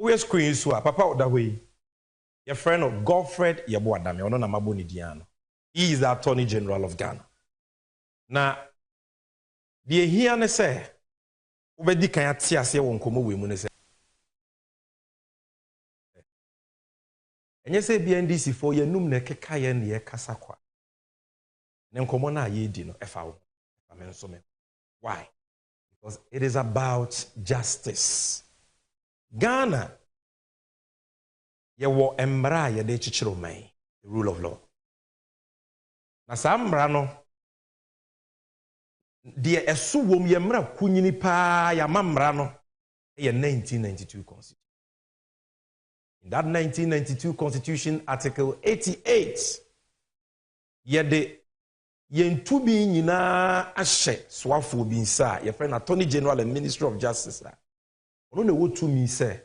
we screen so papa that way. Your friend of Godfred Yeboadame, ono na maboni diano. He is the Attorney General of Ghana. Now, the here ne say, ubedi kanya tia se won komo we mu ne say. Enye say BNDC for ye num ne keka ye ne ye kasa kwa. Ne nkomo na ye di no efa wo. Why? Because it is about justice. Ghana, ye wo embra ye de chichiro man, the rule of law. Na sa mbra no, de esu wom ye mra kunyini pa ya mamra no, ye 1992 constitution. In that 1992 constitution, article 88, ye de yentu bi nyina ahye swafo bi nsa ye friend Attorney General and Ministry of Justice ono na wotu mi se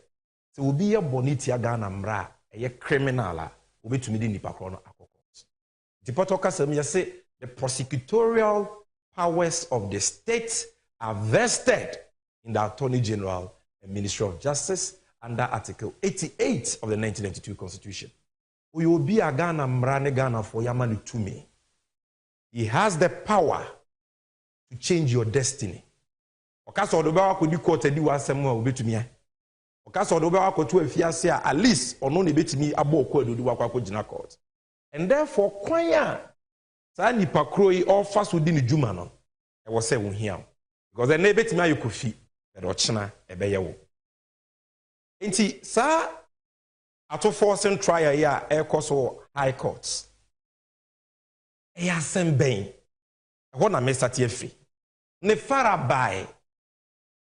obi ye boniti Ghana mra ye criminal a obetumi di nipa kro no akoko the protocol say me say the prosecutorial powers of the state are vested in the Attorney General and Ministry of Justice under article 88 of the 1992 constitution we obi a Ghana mra ne Ghana for yamani to me. He has the power to change your destiny. Okaso do ba akodi court edi wasem a obetumi a. Okaso do ba akoto afiase a at least ono na betumi abo okwado do akwa gina court. And therefore kwan a sa nipa kro yi offer so di ne djuma no e wo se wo hia. Because then betumi ayokofi e do chena e be ye wo. Enti sa ato forcing trial ya e koso high courts. Eya semben ho na mesati afi ne farabai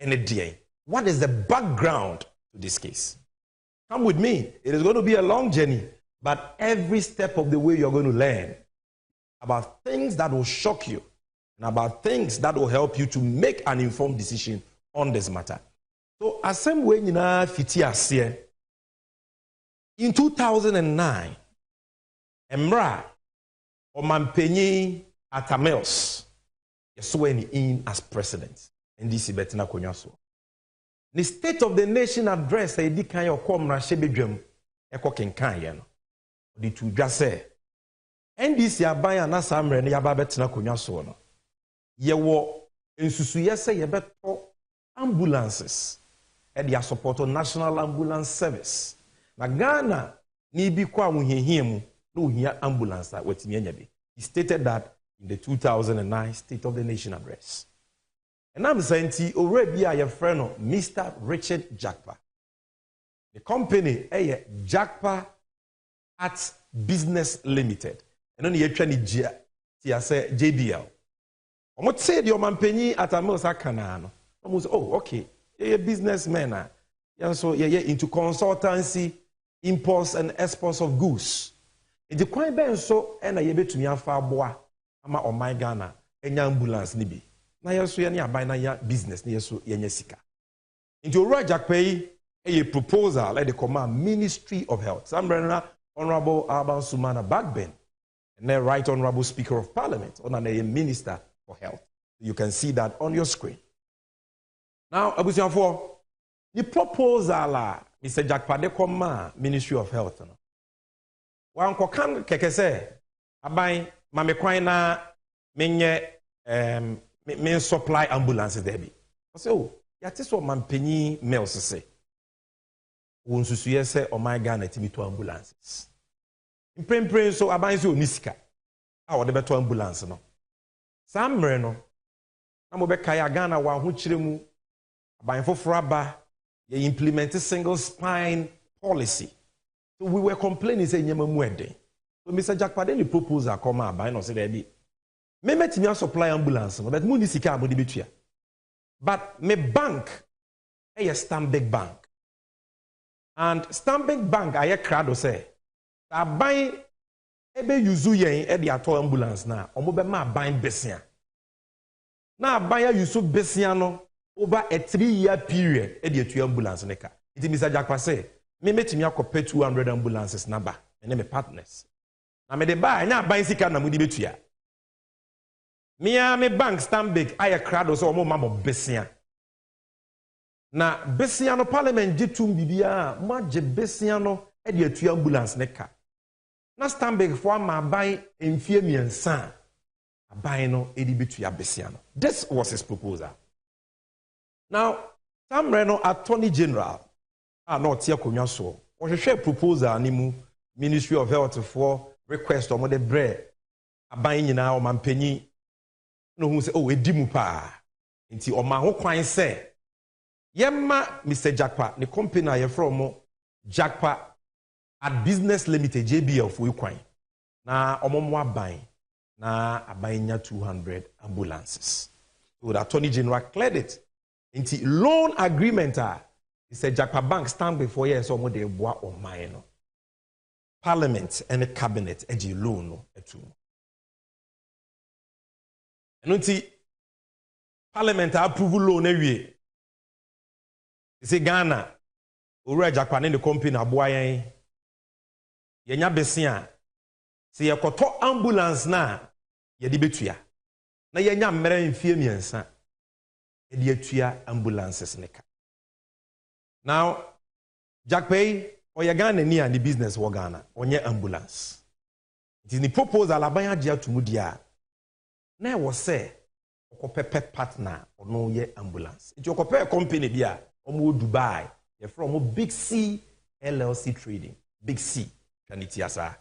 ene die. What is the background to this case? Come with me. It is going to be a long journey, but every step of the way you're going to learn about things that will shock you and about things that will help you to make an informed decision on this matter. So asem we nyina fiti ase in 2009 emra Omampenyi Atamels sworn in as president. NDC betina konyaso. The State of the Nation address a di kan yokom na shebedwam eko kenkan ye no. Di tu dwa se NDC aban na samre ne yaba betina konyaso no. Ye wo ensusuye se ye beto ambulances e dia support National Ambulance Service. Na Ghana ni bi kwa wuhehie mu no here ambulance watimi anyabe. He stated that in the 2009 State of the Nation address. And I'm saying to already a friend of Mr. Richard Jakpa. The company a Jakpa Arts Business Limited. And only actually say JBL. I'm not saying your manpenny at a most canano. Almost okay. You're a businessman. So you're into consultancy, imports and exports of goods. The coin ben so and a yebe to me afa boa ama o my Ghana enya ambulance ni bi na yeso ye ne aban na ya business na yeso ye nya sika into Roger Pay a proposal let the command Ministry of Health Sambrana Honorable Alban Sumana Backben and the Right Honorable Speaker of Parliament on a Minister for Health. You can see that on your screen. Now abusianfo the proposal Mr. Jakpa de command Ministry of Health no wan kokan keke se aban mame kwan na menye men supply ambulances there bi say oh yate so mampanyi mails say won susuye se o my Ghana timi to ambulances imprempren so aban se onisika a wo de beto ambulance no samre no na mo be kaya Ghana wa ho kiremu aban foforo aba ye implement single spine policy. So we were complaining say nyema mu ede. So Mr. Jakpa the proposal come out by no say there be. Me metimi supply ambulance but mu ni sika abodi betua. But me bank a Stanbic Bank. And Stanbic Bank aye crado say aban ebe yuzu yen e de ato ambulance na omo be ma aban besia. Na aban ya yuzu besia no over a 3-year period e de atu ambulance neka. It Mr. Jakpa say me metimi akopɛ 200 ambulances number and me partners na me de buy nya ban sika na mudi betua me bank Stanbic aye crowd so omo mamo besia na besia no parliament jitum bibia ma je besia no e de atu ambulance ne ka na Stanbic for ma ban emfie miensa aban no edi betu ya besia no. This was his proposal. Now Samre no Attorney General no tie konwa so o hwehwe proposal ni mu Ministry of Health for request omo de bre aban nyina o mampanyi no hu se o edi mu pa nti o ma ho kwan se yemma Mr. Jakpa the company aye from Jakpa at Business Limited JBL for kwan na omomo aban na aban nya 200 ambulances. So the Attorney General cleared it. Inti loan agreement Mr. Jakpa Bank stand before years omo de boa o man no. Parliament and the cabinet eji loan no etu. Enunti Parliament approve loan ewie. Say Ghana, Ura Jakpa ne the company aboa yen. Yenya besia. Se yekoto ambulance na ye di betua. Na yenya mmere mfie miensa. E di atua ambulances ne ka. Now Jakpa oya Ghana ni and the business wo Ghana onye ambulance. It is the proposal abanya dia tumudia. Na wo say okopepe partner ono ye ambulance. It okope company bia omo Dubai. You're from Big C LLC Trading. Big C. Kanitiasa.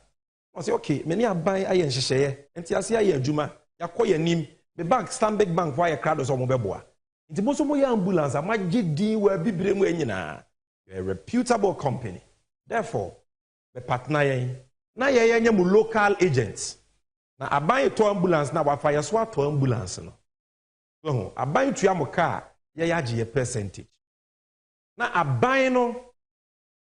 I say, okay, many are buying a yen share, and Tiasia ye Juma, Yakoya nim, the bank, Stanbic Bank, why a crowd of Mobeboa. Into Bosomoya ambulance, I might GD will be Bremwenina. You're a reputable company. Therefore, the partner, na ye local agents. Now, I buy to ambulance, now I fire swat to ambulance. No, I buy to your car, yaji a percentage. Now a buy no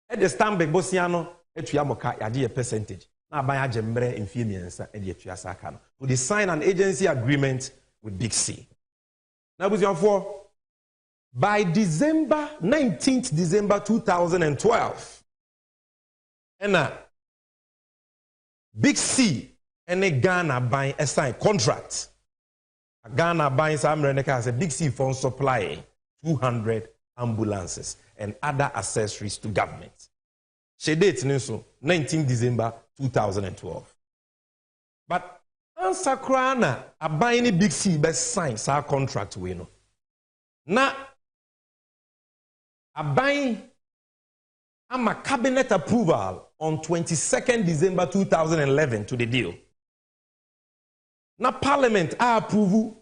at the Stanbic Bosiano at Yamoka yadi a percentage. Now buy a jembre in Fimians at the Tuasakano. We sign an agency agreement with Big C. Now was your for by December 19th December 2012. And Big C and a Ghana buying a signed contract. A Ghana buying some Reneka as a Big C phone supply 200 ambulances and other accessories to government. She date 19 December 2012. But answer krana a buying Big C best sign our contract we know. Na a buying a cabinet approval on 22nd December 2011 to the deal. Na Parliament approve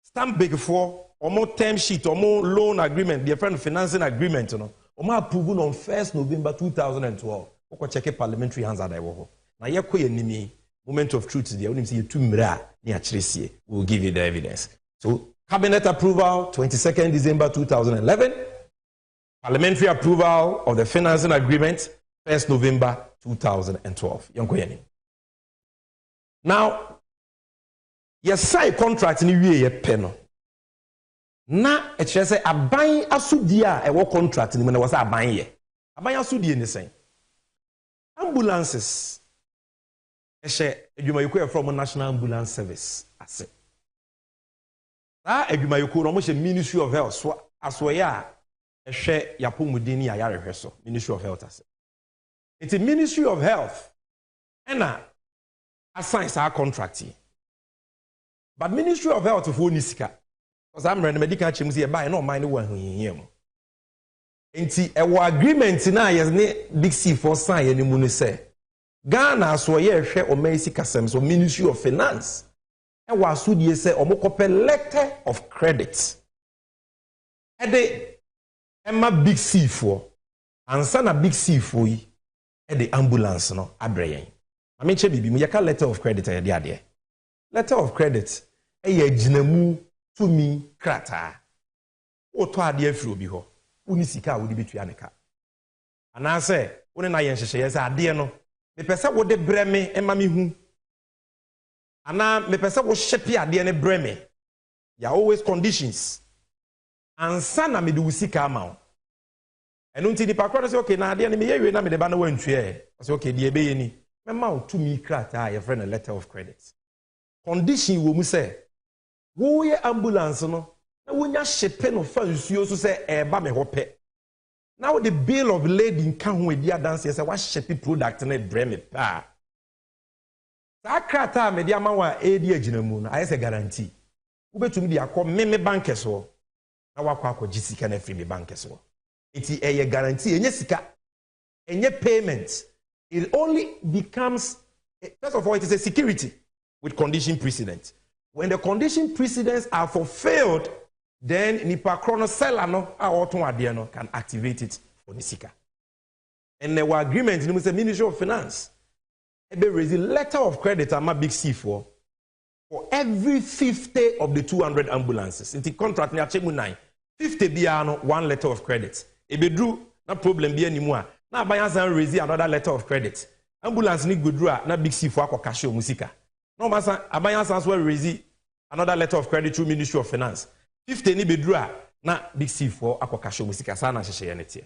Stanbic for or more term sheet or more loan agreement, different financing agreement, or more approval on 1st November 2012. Oko check parliamentary hands at Iwo. Now, ye moment of truth there. Only see you two mra ni achresie. We'll give you the evidence. So, cabinet approval 22nd December 2011. Parliamentary approval of the financing agreement 1st November 2012. Now, ye sign contract ni wie ye peno. Na eche say aban asudie a ewo contract ni me na was aban ye aban asudie ni sen ambulances eche adwumayiko from National Ambulance Service ase adwumayiko no mo she Ministry of Health so asoye a ehwe yapomudin ni ayarehwe so Ministry of Health ase it's a Ministry of Health ena assign our contract but Ministry of Health for nisika. Because I'm running medical chimney here by no mind one who him. Enti ewo agreement na yes ne Big C for sign any munu say. Ghana so ye hwe o Maase kasem so Ministry of Finance. Ewo asudie say o mokope letter of credit. E de emma Big C for ansa na Big C for yi e de ambulance no abreye. Ame che bibi mu ye ka letter of credit e de ade. Letter of credit e ye ginamu to me krata oto ade afiri obi ho uni sika wo de betua ne ka ana se woni na ye nhyehyeye se ade no me pese wo de breme ema me hu ana me pese wo hyepe ade ne breme ya always conditions ansa na me de usika ama wo eno nti di pakro se okay na ade ne me ye we na me de ba na wantue se okay de ebe ye ni me ma wo to me krata ye friend a letter of credit condition wo mu se wo ye ambulance no na wonya shepe no fa nsuo so se eba me hope now the bill of lading kan ho edi adanse se wa shepe product na bre me pa sa krata me dia ma wa edi aginamu no aye se guarantee wobetumi dia akọ me bank so na wakọ akọ sika na free me bank so enti eye guarantee enye sika enye payment it only becomes first of all it is a security with condition precedent. When the condition precedents are fulfilled, then nipa chrono seller no a can activate it for Nisika. And there were agreements in the Ministry of Finance. There is a letter of credit I'm a big C for every 50 of the 200 ambulances. In the contract, 50 biano, one letter of credit. If you do, no problem be anymore. Now, by raise another letter of credit. Ambulance ni gudra na big C for cashier musika. No masa abayansa will raise another letter of credit through Ministry of Finance. 50 ni bedra na big C for cashier musika sana hye netie.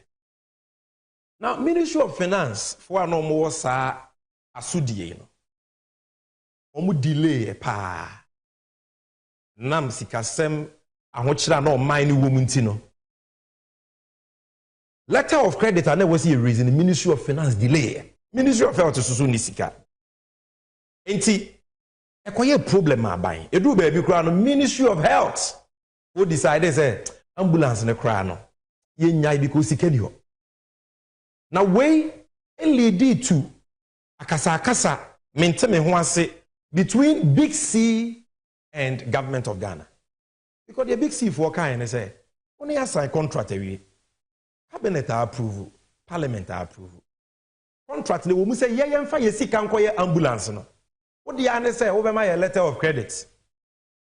Now Ministry of Finance for no more sa asudie no. Omu delay pa. Nam sikasem ahokyira na o man ni womunti no. Letter of credit and was a reason the Ministry of Finance delay. Ministry of Health susu ni sika. Enti ekoye problem aban. Edu baby kura no Ministry of Health who decided say ambulance ne kura no ye nyai because sika ni ho. Na way lead to akasa menteme ho ase between Big C and government of Ghana. Because the Big C for kind say only assign contract away. Cabinet approve, Parliament approve. Contract le wo say ye yemfa ye sika nkoye ambulance no. Wo de ane say wo be ma ye letter of credit.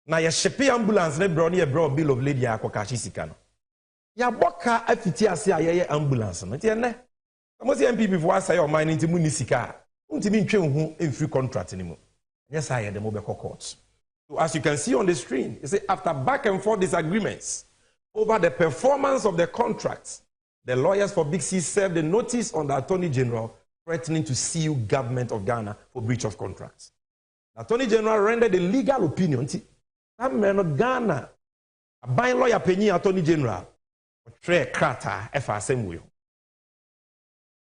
Na ye ship ambulance ne bro ne bro bill of lading akoka sika no. Ya boka afiti ase ye ambulance no. Ti ene. Mo say MPP for asay o man nti mu ni sika. Untimi ntwe hu emfree contract ni mu. Yes I the mo be court. So as you can see on the screen, you say after back and forth disagreements over the performance of the contracts, the lawyers for Big C served a notice on the Attorney General threatening to sue government of Ghana for breach of contracts. The Attorney General rendered a legal opinion. That man Ghana, a buying lawyer penny Attorney General, or tray krata FSM will.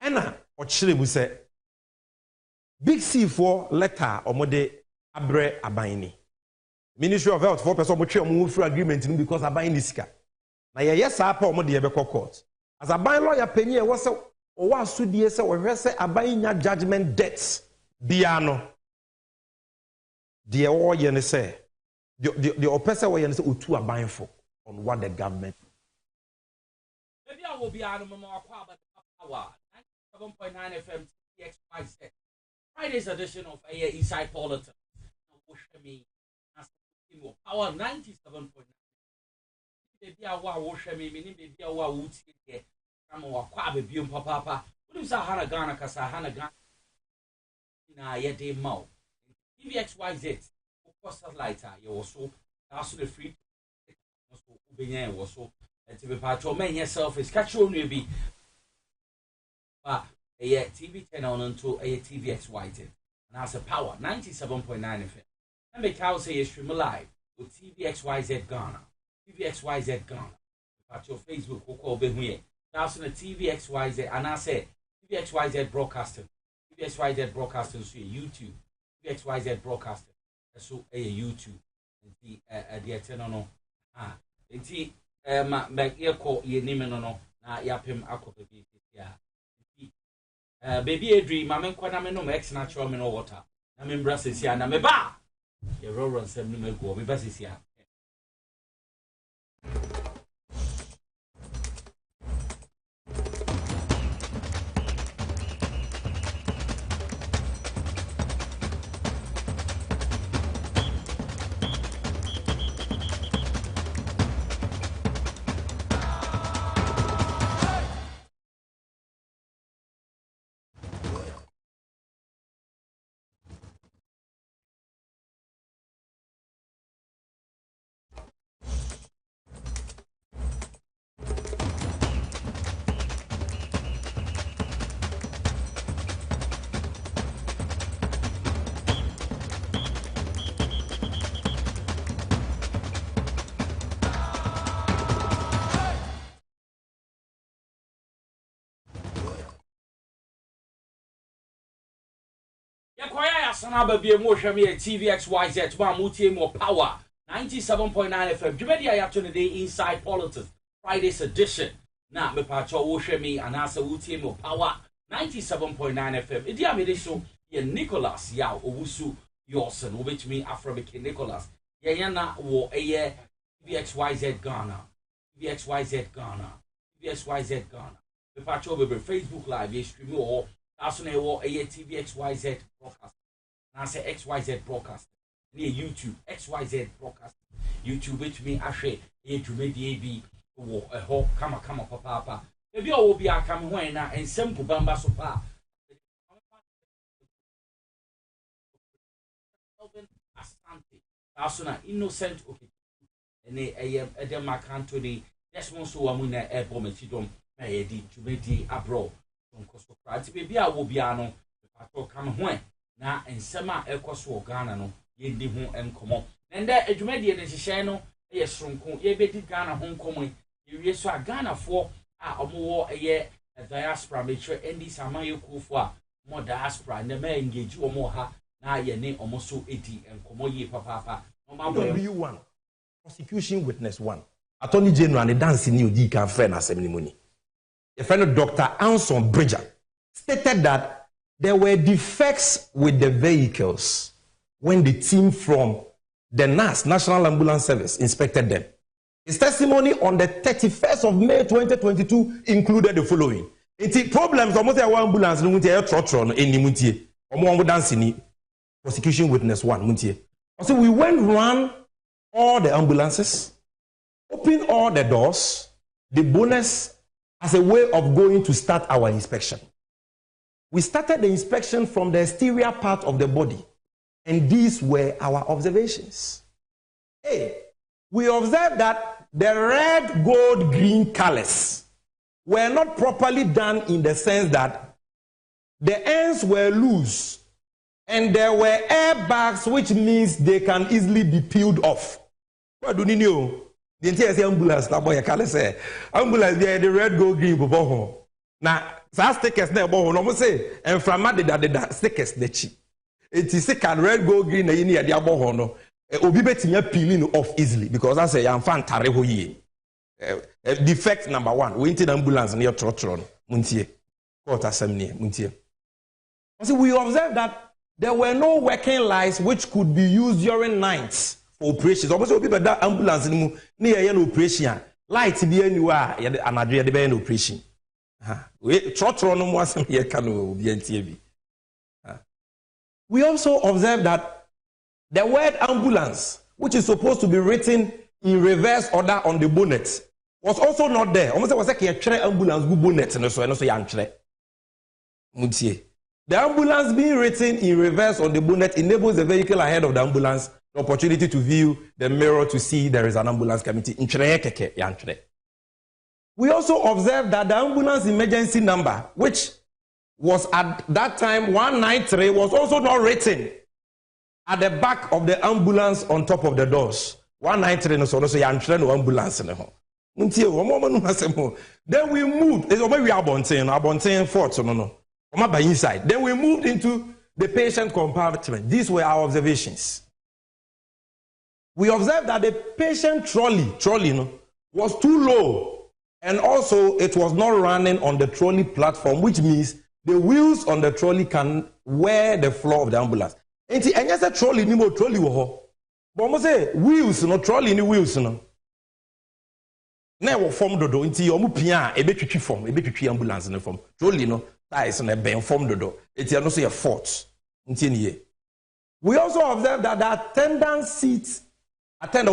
Ena or Chile will say Big C for letter or mode abre abaini. Ministry of Health for person move through agreement because abaini sika. Na yes apa or mode ebeko court. As a buying lawyer penny was a sudie se or say abaini judgment debts biano. The all yen say the oppressor way yen say utu abain for on what the government. Maybe I will be out of my power. 7.9 FM TXY Friday's edition of Eastside Politics. Power 97.9. Baby, I wash me, meaning baby, I would see I'm a quab baby, papa. What is a Hana Ghana Casahana Ghana? Na yet a mouth. TVXYZ, of course, satellite, you also ask the free. Was so, and to be part of man yourself is catch on you be. A TV 10 on into a TVXYZ. And that's a power 97.9 FM. And make how say you stream live with TVXYZ Ghana. TVXYZ Ghana. At your Facebook, who call Behuye. That's on a TVXYZ. And I say TVXYZ broadcasting. TVXYZ broadcasting so YouTube. TVXYZ broadcasting. So a YouTube. And the 10 on. Ah. And see, make ear call ye name no. Na yapim ako baby. Yeah. Baby a dream, my man, when I'm no ex natural mineral water. I'm in Brazil, and I'm a bar. You're rolling some new go, we best here. Ekwaya Sana Baby Motion TVXYZ, Mamuti more power. 97.9 FM. Jumedi Ayatun today inside politics. Friday's edition. Now me pacho Woshemi and Asa Wuti more power. 97.9 FM. Idi amede so ye Nicholas ya Owusu Yorson, which me Afro-American Nicholas. Yana wo eye TVXYZ Ghana. TVXYZ Ghana. TVXYZ Ghana. Me pacho be Facebook Live ye stream or asune wo eye TVXYZ broadcast. Na say XYZ broadcast. Near YouTube, XYZ broadcast. YouTube, which me ashe, a Jumedi AB, a ho, kama, papa. If you will be a come when and simple bamba sopa. Asante, Asuna, innocent, okay. And a demacanto de Desmond so amuna airbometidom, may di Jumedi abroad. From Costa Crats, maybe I will be ano, the patrol come when. Na and sema equaswo Ghana no. Yendi ho enkomo nende adwumadi ne hyehyɛ no yɛ sonko ye bedi Ghana ho nkomo ye so a Ghana fo a omo ɛyɛ diaspora metre endi samaye kufo a mo diaspora ne ma engage omo ha na ye ne omo so edi enkomo ye papa no ma W1 prosecution witness 1 attorney general ne dance ni odi kan frɛ na asɛm ni mu ni ye friend Dr. Anson Bridger stated that there were defects with the vehicles when the team from the NAS, National Ambulance Service, inspected them. His testimony on the 31st of May 2022 included the following. It's problems almost a ambulance no muntie trotron eni muntie. Omo dance ni prosecution witness 1 muntie. So we went run all the ambulances, open all the doors, the bonus as a way of going to start our inspection. We started the inspection from the exterior part of the body. And these were our observations. A, we observed that the red, gold, green colors were not properly done in the sense that the ends were loose and there were airbags, which means they can easily be peeled off. What do you know? The entire ambulance, ambulance, the red, gold, green, now, stickers there, almost say, and from the stickers, the cheap. It is a can red, gold, green, and any idea about hono. Obi beti peeling off easily because I say I'm fan tareho ye. Defect number 1. We into the ambulance near Trotron. Muntie. Quarter semni. Muntie. So we observed that there were no working lights which could be used during nights for operations. Obviously, people that ambulance near an operation. Light be anywhere. Another day an operation. Trotron was here can be NTV. We also observed that the word ambulance, which is supposed to be written in reverse order on the bonnet, was also not there. Almost was like a ambulance bonnet and so the ambulance being written in reverse on the bonnet enables the vehicle ahead of the ambulance the opportunity to view the mirror to see there is an ambulance coming. We also observed that the ambulance emergency number, which was at that time 193, was also not written at the back of the ambulance on top of the doors. 193 no so no ambulance no. Then we moved. It's we are abonten fort no. By inside. Then we moved into the patient compartment. These were our observations. We observed that the patient trolley no, was too low, and also it was not running on the trolley platform, which means the wheels on the trolley can wear the floor of the ambulance. And yes, a trolley ni mo trolley wo. But mo say wheels no trolley ni wheels no. Na wo form dodo nti omu pia e betwitwi form, e betwitwi ambulance no form. Trolley no ties na ben form dodo. Enti no so ye fault. Nti niye. We also observed that the attendant seat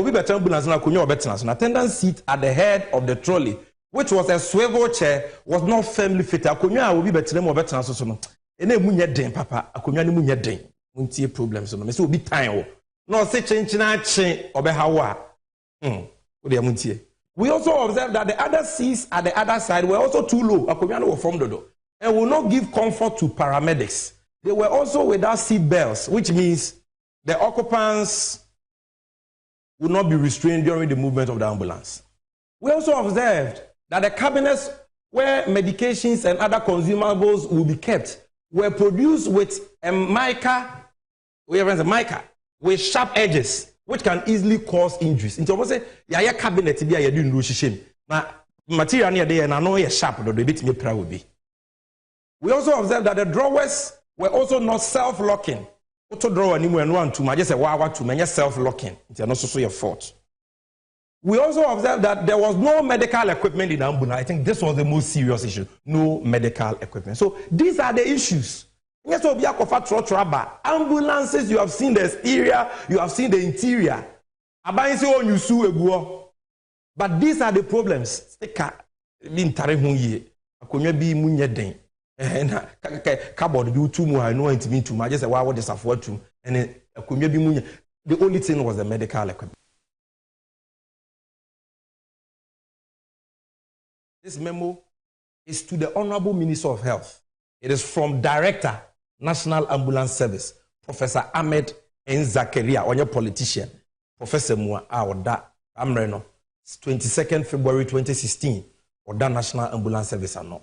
we better ambulance na konyo obetena so attendant seat at the head of the trolley, which was a swivel chair, was not firmly fitted. Akonwa obi betere mo betena so no. Ene mu nye den papa, akonwa ne mu nye den. Muntie problems no. Me say obi time wo. No say chenchina chen obehawa. Muntie. We also observed that the other seats at the other side were also too low. Akonwa no were form dodo. And will not give comfort to paramedics. They were also without seat belts, which means the occupants would not be restrained during the movement of the ambulance. We also observed that the cabinets where medications and other consumables will be kept were produced with a mica, with sharp edges, which can easily cause injuries. Into what say, ya cabinet be a doing shame. Now, material near there and I know you're sharp, but the bit me proud be. We also observed that the drawers were also not self-locking. Auto drawer anymore and one to my just a wow to many self-locking. It's not so your fault. We also observed that there was no medical equipment in ambulance. I think this was the most serious issue. No medical equipment. So these are the issues. Ambulances, you have seen the exterior, you have seen the interior. But these are the problems. Cupboard be too much. I know it mean too much. Just why would this afford to? And the only thing was the medical equipment. This memo is to the Honorable Minister of Health. It is from Director, National Ambulance Service, Professor Ahmed N. Zakaria, or your politician, Professor Mua Aoda Amreno, 22nd February 2016, or that National Ambulance Service or no.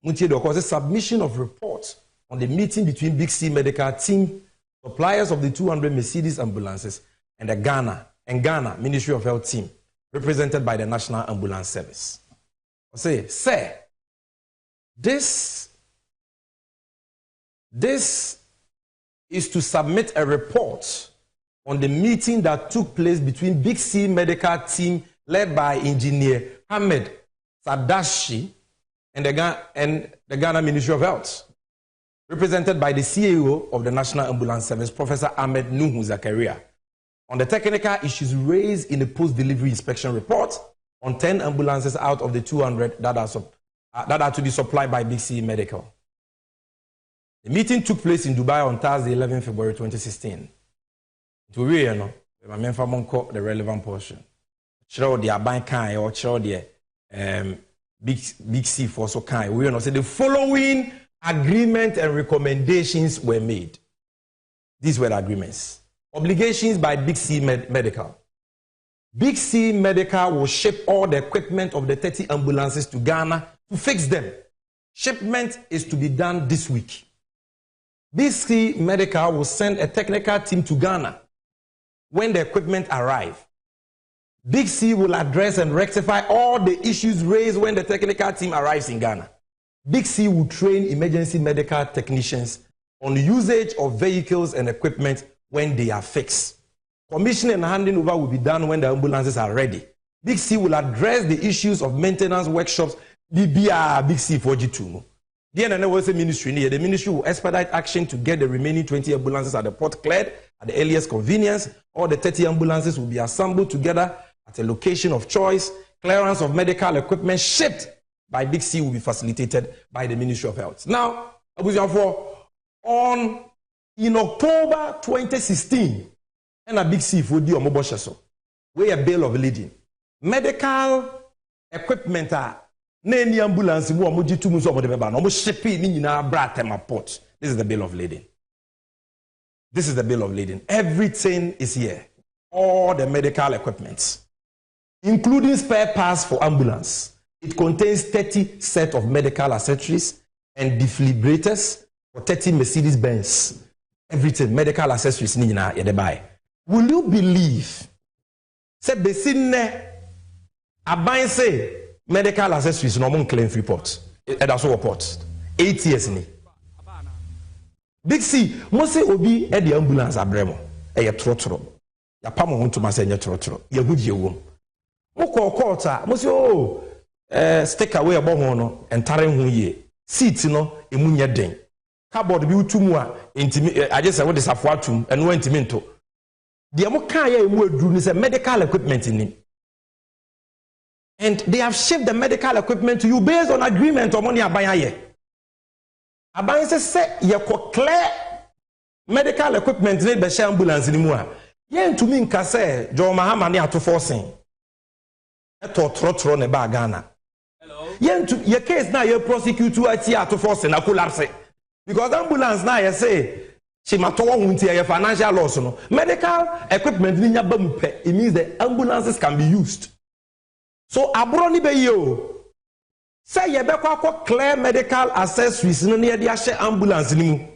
Because the submission of reports on the meeting between Big C Medical Team, suppliers of the 200 Mercedes ambulances, and the Ghana Ministry of Health team, represented by the National Ambulance Service. I say, sir, this is to submit a report on the meeting that took place between Big C Medical Team, led by Engineer Ahmed Sadashi, and the Ghana Ministry of Health, represented by the CEO of the National Ambulance Service, Professor Ahmed Nuhu Zakaria, on the technical issues raised in the post-delivery inspection report on 10 ambulances out of the 200 that are to be supplied by Big C Medical. The meeting took place in Dubai on Thursday, 11 February 2016. To read, the relevant portion. Show the Aban Kai or show the Big C for so kind. We say the following agreement and recommendations were made. These were the agreements. Obligations by Big C Medical. Big C Medical will ship all the equipment of the 30 ambulances to Ghana to fix them. Shipment is to be done this week. Big C Medical will send a technical team to Ghana when the equipment arrives. Big C will address and rectify all the issues raised when the technical team arrives in Ghana. Big C will train emergency medical technicians on usage of vehicles and equipment when they are fixed. Commissioning and handing over will be done when the ambulances are ready. Big C will address the issues of maintenance workshops. Big C 4G2. The ministry the ministry will expedite action to get the remaining 20 ambulances at the port cleared at the earliest convenience. All the 30 ambulances will be assembled together at a location of choice. Clearance of medical equipment shipped by Big C will be facilitated by the Ministry of Health. Now, in October 2016, and a Big C for the Omoboshaso, we a bill of lading. Medical equipment are name ambulance mu omoji tumu so omode beba no mo shipping ni nyina bra tema port. This is the bill of lading. This is the bill of lading. Everything is here. All the medical equipment, including spare parts for ambulance. It contains 30 sets of medical accessories and defibrillators for 30 Mercedes-Benz. Everything, medical accessories ni nyina ye de buy. Will you believe? Say besine aban say medical accessories no mon claim report. That's what report. 8 years ni. Big C, mo say obi e the ambulance abremo. E ye trotro. Ya pa mo hunto ma say nye trotro. Ye hudie wom. Mo call court mo say stick away abo ho no entare ho ye. Seat no emu nye den. Cupboard bi utumu a intimi I just say what is afo atum eno intimi nto. The Amokaya emu edru ni say medical equipment in. And they have shipped the medical equipment to you based on agreement or money abayaye. Abaye say ye ko clear medical equipment need be share ambulance ni mu a. Ye ntumi nka say Jo Mahama ne ato forcing. Eto trotro ne ba Ghana. Hello. Ye case na ye prosecute ati ato forcing na collapse. Because ambulance na ye say she matowo hunti ye financial loss no. Medical equipment ni nya bam pe. It means the ambulances can be used. So abroni be yo say ye be kwa clear medical accessories no ne de ahye ambulance ni mu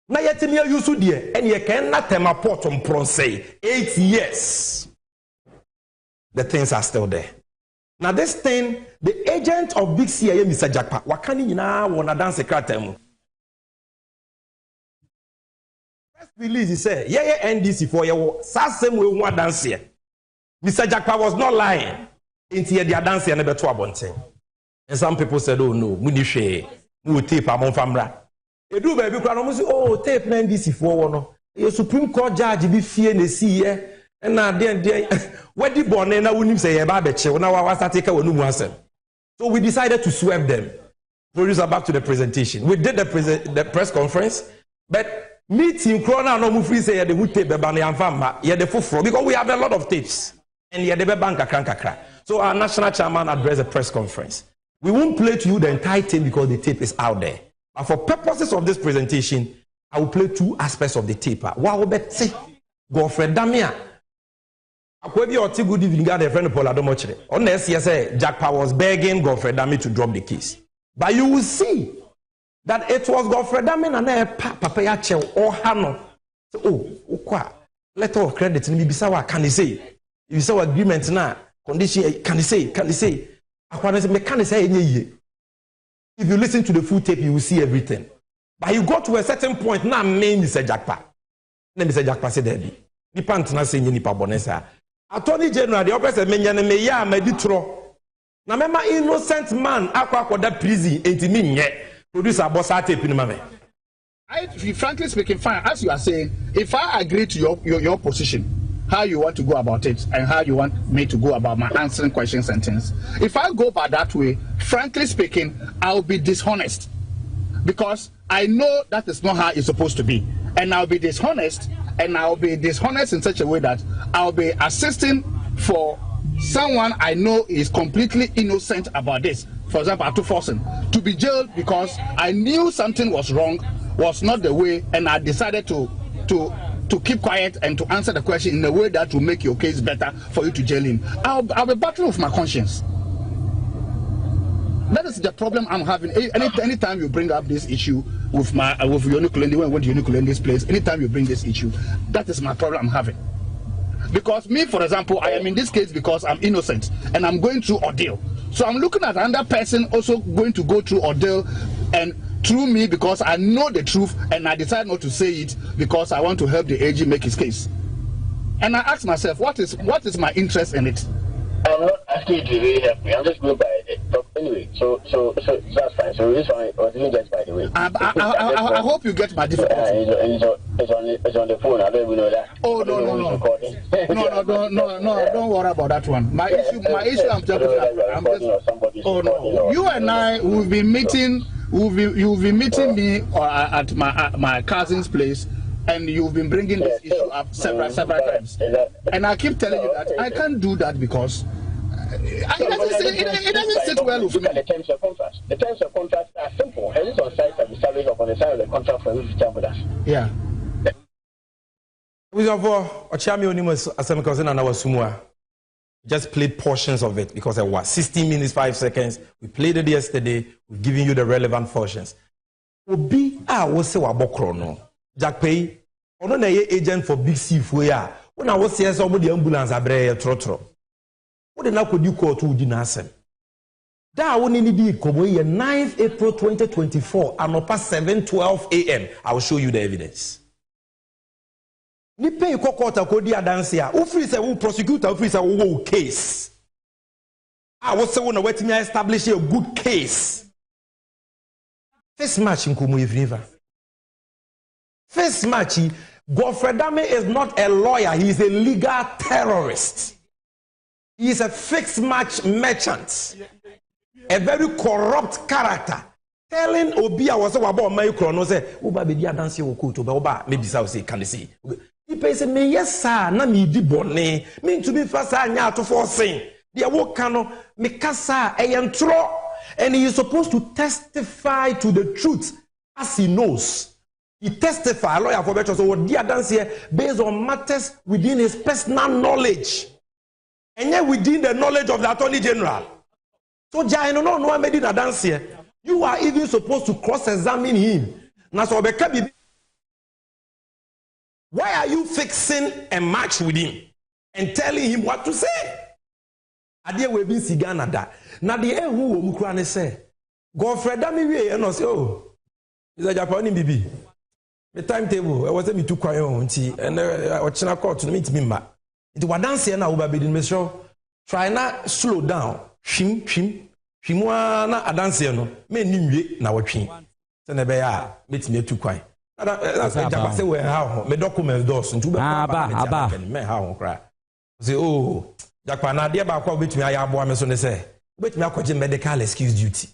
na yetimi use de and ye can na tema port on say 8 years. The things are still there. Now this thing, the agent of Big C, Mr. Jackpa, wakani nyina wona dance kratem. Press release he say, yeah NDC for your same way one dance here. Mr. Jackpa was not lying. Into here they dance here never to abonten. And some people said, oh no, we need share, we tape among famra. You do baby cry no say, oh tape na NDC for no. Your Supreme Court judge be fear na see here. And now then what the born and I wouldn't say about the chill. Now I was taking one. So we decided to sweep them. Producer, back to the presentation. We did the press conference, but meeting Corona no move free say the would tape the banner and fama. Yeah, the full because we have a lot of tapes. And yeah, the bank crank. So our national chairman addressed a press conference. We won't play to you the entire tape because the tape is out there. But for purposes of this presentation, I will play 2 aspects of the tape. Wow, Betsy, Godfrey Damia. Akwebi oti good evening guy the friend Paul Adomochire. On the SCSA, Jackpa was begging Godfrey Dami to drop the case. But you will see that it was Godfrey Dami and Papa Yache or Hano. Oh, letter of credit in Bisawa, can he say? You saw agreement now, condition, can he say? If you listen to the full tape, you will see everything. But you got to a certain point, now name Mr. Jackpa. Then Mr. Jackpa said, Debbie, the pant na say nipa bonesa. Attorney General, the officer menyane me ya meditro. Na mema innocent man akwa that prison enti mi nye. Producer bossa tape ni mame. Frankly speaking, fine, as you are saying, if I agree to your position, how you want to go about it and how you want me to go about my answering questions and things, if I go by that way, frankly speaking, I'll be dishonest. Because I know that is not how it's supposed to be. And I'll be dishonest, and I'll be dishonest in such a way that I'll be assisting for someone I know is completely innocent about this. For example, Atu Forsen, to be jailed because I knew something was wrong, was not the way, and I decided to keep quiet and to answer the question in a way that will make your case better for you to jail him. I'll be battling with my conscience. That is the problem I'm having. Anytime you bring up this issue with Yonikulende, when I went to Yonikulende's place, anytime you bring this issue, that is my problem I'm having. Because me, for example, I am in this case because I'm innocent and I'm going through ordeal. So I'm looking at another person also going to go through ordeal and through me because I know the truth and I decide not to say it because I want to help the AG make his case. And I ask myself, what is my interest in it? I'm not asking you to really help me. I'm just going by it. But anyway, so that's fine. So this one was even just by the way. I hope you get my difficulty. It's on the phone. I don't even know that. Oh no. No, don't worry about that one. My issue I'm talking about. Oh no. You and I will be meeting. You'll be meeting me at my cousin's place. And you've been bringing this issue up several times. And I keep telling you that I can't do that because it doesn't sit well with me. Look at the terms of contract. The terms of contract are simple. And it's on site and established upon the side of the contract for every term with us. Yeah. We have just played portions of it because it was 16 minutes, 5 seconds. We played it yesterday. We've given you the relevant portions. Obi was say wabokro Jack Pay, ono na ye agent for Big C for ya. When I was here, somebody ambulance abre trotro. What the na kodi court udi na asem. Da woni ni di kobo ye 9th April 2024 anopa 7:12 a.m. I will show you the evidence. Ni pay court akodi adanse a. Ufiri se wo prosecutor ufiri se wo case. I was say wona wetimi establish a good case. This match in Kumu River. First match, Godfrey Dame is not a lawyer, he is a legal terrorist. He is a fixed match merchant, a very corrupt character. Telling Obi I was about my chrono say, Uba be dia dance wo koto be oba maybe say can say. He pay say me yes sir na me di bone. Me to be fast anya to forcing. Dia wo kano me kasa eyentro and he is supposed to testify to the truth as he knows. He testified, lawyer for better, so what dear dance here based on matters within his personal knowledge. And yet within the knowledge of the Attorney General. So Jaino no made a dance here. You are even supposed to cross-examine him. Now so why are you fixing a match with him and telling him what to say? Adia we been sigana da. Na the who wo mukura ne say. Godfrey da me wie no say oh. Is a Japanese bibi. The timetable I was me too quiet on nti and ochina court no meet me ma. It wa dance here na wo ba be din me show. Try na slow down. Hwim na adanse here no. Me ni nwie na wo twen. Se na be ya meet me too quiet. That's Japan say we how me document doors ntu be ba me how kra. Say oh Japan na de ba kwa betumi ayabo me so ne say betumi akoje medical excuse duty.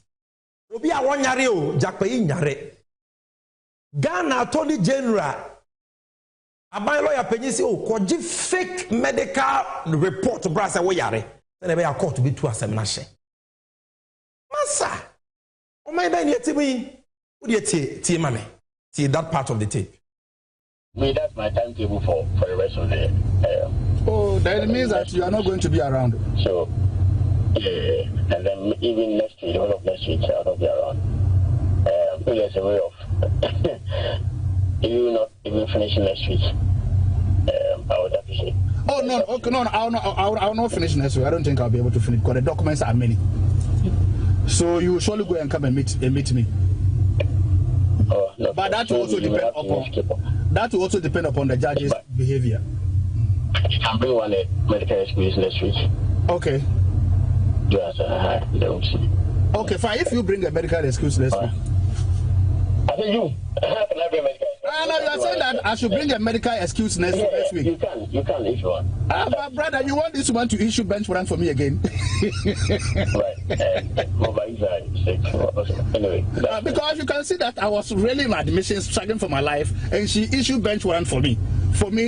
Obi a wonyare o Japan yi nyare. Ghana Attorney General aban lawyer penyi say oh koji fake medical report bra say wo yare. Say na be ya court be tu asem na hye. Masa o mai da ni etimi wo de tie ma me. See that part of the tape. That's my timetable for the rest of the. Oh, that means that you are not going to be around. So, yeah, and then even next week, the whole of next week, I'll not be around. There's a way of you not even finishing next week. I would appreciate. Oh no, okay, no, I'll not finish next week. I don't think I'll be able to finish because the documents are many. So you will surely go and come and meet me. Oh, no, but that will also depend upon the judge's behavior. You can bring one medical excuse next week. Okay. Okay, fine. If you bring a medical excuse next week. I think you. How can I bring a medical excuse? No, you are saying that I should bring a medical excuse next week. You can if you want. But brother, you want this one to issue bench warrant for me again? Right. Anyway. Because you can see that I was really in admission struggling for my life, and she issued bench warrant for me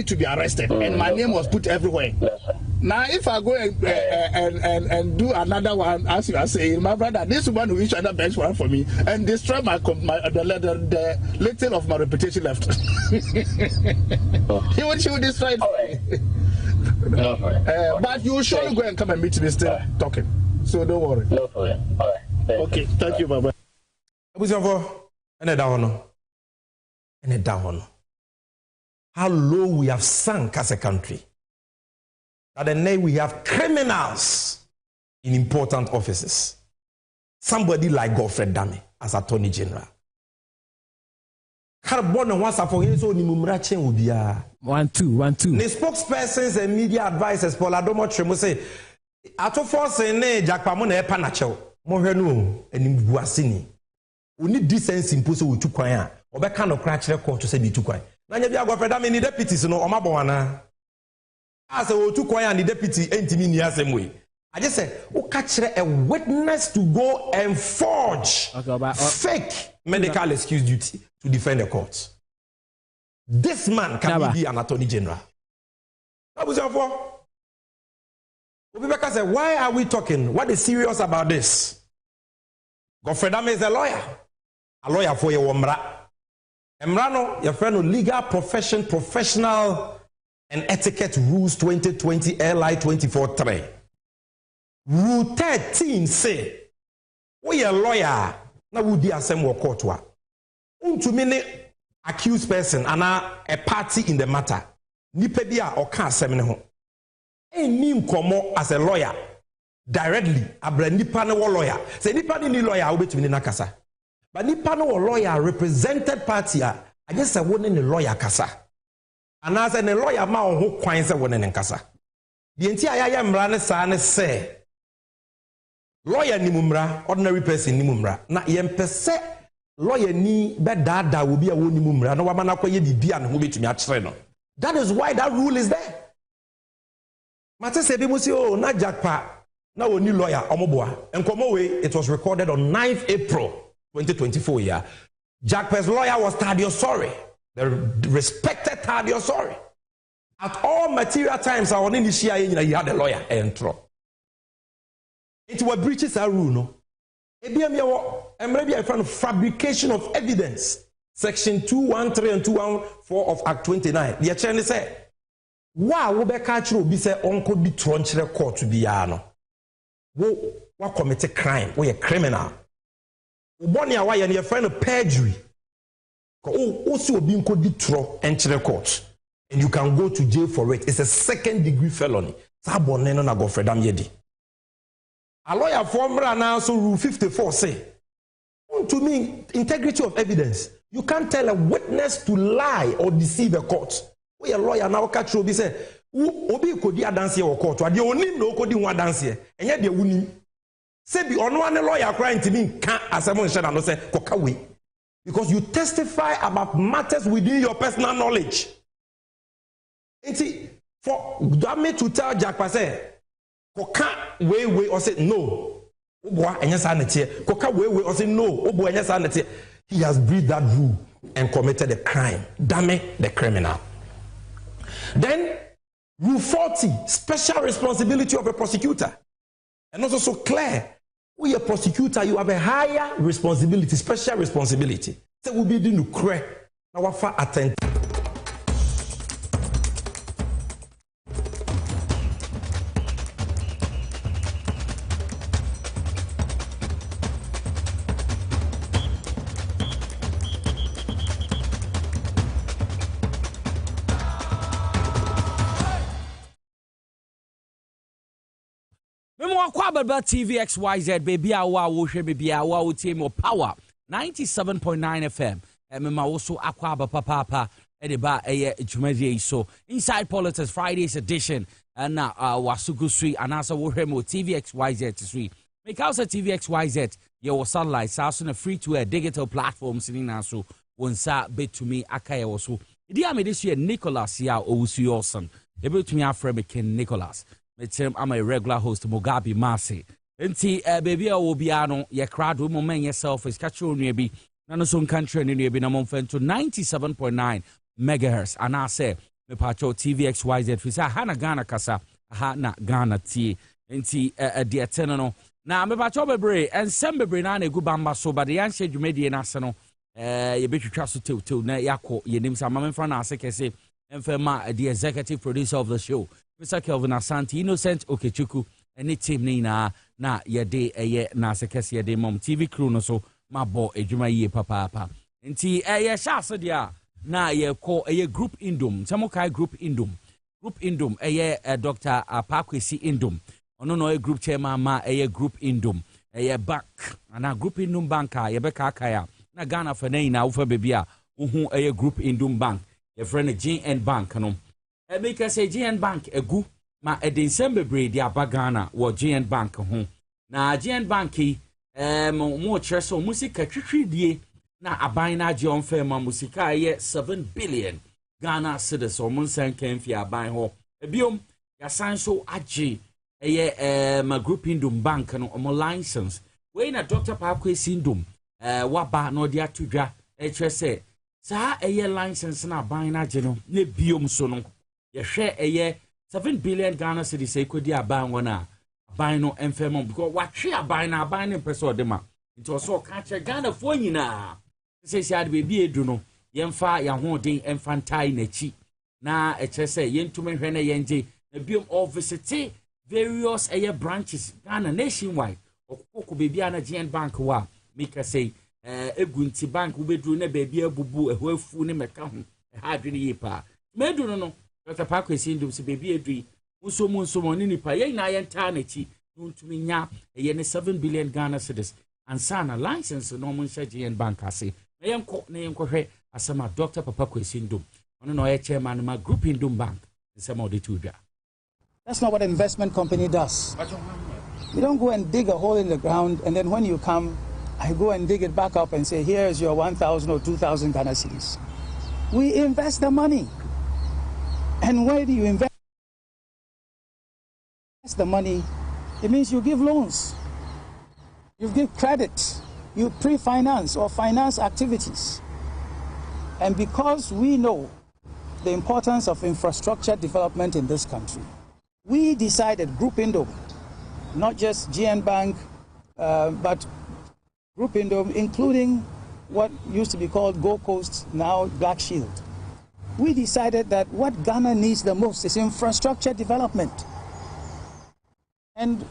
to be arrested, and my name was put everywhere. Now, if I go and do another one, as you are saying, my brother, this one will issue another bench warrant for me and destroy the little of my reputation left. She will destroy it. But you will surely go and come and meet me still talking. So don't worry. No problem. All right. Okay. Thank you, Baba. How low we have sunk as a country. That now we have criminals in important offices. Somebody like Godfrey Dame as Attorney General. Carbon and what's up for his own mumrachen will be 1 2 1 2. The spokespersons and media advisors, Paul Adomo Tremo say, Ato force ne Jackpamona Panachel, Mohenu, and Guasini. We need decency in Pusso with 2 kwaya, or back kind of crash record to say be 2 kwaya. Nanya Godfrey Dame ni deputies no Omaboana. As a 2 kwaya and the deputy entity in the same way. I just said, catch a witness to go and forge fake medical excuse duty to defend the court. This man can be an attorney general. That was your fault. Obibeka said, why are we talking? What is serious about this? Godfrey Dame is a lawyer for your womra. Emrano, your friend, legal profession, professional and etiquette rules 2020 LI 24-3. Rule 13 say, we a lawyer, now we be assemble court wa. To many accused person and a party in the matter. Nipedia or can't seminar home. Ain't mean come as a lawyer directly. A brand nipa no lawyer. Say nipa ni lawyer will be to me nakasa. But nipa no lawyer represented party. I just say one in the lawyer kasa. And as a lawyer ma who kwinse one in kasa. The entire mrane sane say. Lawyer ni mumra, ordinary person ni mumra. Na yempese lawyer ni bedada will be a woni mumra. No wamana kwaye bibia na hobe tumi akyere no. That is why that rule is there. Mate se bi mo si o na jakpa na oni lawyer omoboa. Enkomo we it was recorded on 9th April 2024 year. Jakpa's lawyer was Tadio Sorry. The respected Tadio Sorry. At all material times I want to share you had a lawyer entro. It was breaches a rule, no? A friend of fabrication of evidence. Section 213 and 214 of Act 29. The attorney said, wow, we be catch you be say uncle be trunchere court to be ano. Wo what commit a crime, or a criminal. One year, why your friend of perjury. Also being called ditro enter court, and you can go to jail for it. It's a second-degree felony. Saboneno na go Fredam Yedi. A lawyer formula now so rule 54 say, to me, integrity of evidence. You can't tell a witness to lie or deceive a court. We a lawyer now catch you be say, obi kodi adanse or court. Ade onim no kodi one adanse. Enye de wunim. Say be ono ane lawyer crying to me can asemo nshada no say kokawe. Because you testify about matters within your personal knowledge. And see, for me to tell Jack Pase, koka we or say no. Koka we or say no. He has breathed that rule and committed a crime. Damn the criminal. Then, rule 40, special responsibility of a prosecutor. And also so clear, we a prosecutor, you have a higher responsibility, special responsibility. So we'll be doing the now far attention. Kwababa TVXYZ baby awa wo hwe baby awa wo team of power 97.9 FM mema wo so akwaba papa edeba eye dwumadie so inside politics Fridays edition na wasugusui anasa wo hwe mo TVXYZ 3 make out TVXYZ ye wo satellite so na free to air digital platforms ni na so wonsa betumi akaye wo so idi amedesu Nicholas ya owusu Olsen e betumi afre me Ken Nicholas. I'm a regular host, Mugabe Maase. Enti baby will be ano ye crowd woman yourself is catch you nearby. Nanosun country and nearby na monfen to 97.9 megahertz. And I say me pacho TVXYZ fisa hana Ghana kasa hana Ghana T. Enti dear tenano. Na me pacho bebre and sembebre na ne gubamba so but the answer you made in asano ye bet you trust to na yako ye name sa mamen fana sekese enfema the executive producer of the show. Mr. Kelvin Asante, Innocent Okechukwu, any team na yede eye na sekesi yede mom TV crew no so mabo ejuma ye papa. Nti ye sha so dia na ye ko eye group indom, samokai group indom eye Dr. Apakwesi indom. Ono no a group chairman ma eye group indom, eye bank ana group indom banka ye beka akaya na Ghana for na ufa bebia uhu eye group indom bank ye friend GN bank no. Make us say GN Bank egu ma edinsembe breed ya bagana wo GN Bank ho na GN Bank mo treso musika twitwidie na aban na je onfema musika ye 7 billion Ghana cedis o munsan kan fi aban ho ebiom ya sanso age eye ma group indum bank no o license we na Dr. Pakwesi indum waba no dia tudwa se sa eye license na aban na je no na biom so no ye share eye 7 billion Ghana cedis ekodi aban wona aban no enfemo because what share aban na aban ne person odema nti oso ka che Ghana fo nyina se se ade be edu no yemfa ya ho den emfantai na chi na echese yentume hwe na yenje na biom of visit various eye branches Ghana nationwide okoko bebi ana GN Bank wa make say egunti bank ubedru na bebi abubu eho afu ne meka ho ha adwene yipa medu no Dr. Pakwesi ndum se bebi edui nsomo ni nipa ye na ye nta na chi ntumi nya ye ne 7 billion Ghana cedis ansana license no mo nsa GN Bank ase na ye hwe asema Dr. Pakwesi ndum ono no ye chairman ma group indum bank asema odetudwa. That's not what an investment company does. You don't go and dig a hole in the ground and then when you come I go and dig it back up and say here is your 1,000 or 2,000 Ghana cedis. We invest the money. And where do you invest the money? It means you give loans, you give credit, you pre-finance or finance activities. And because we know the importance of infrastructure development in this country, we decided Group Indom, not just GN Bank, but Group Indom, including what used to be called Gold Coast, now Black Shield. We decided that what Ghana needs the most is infrastructure development. And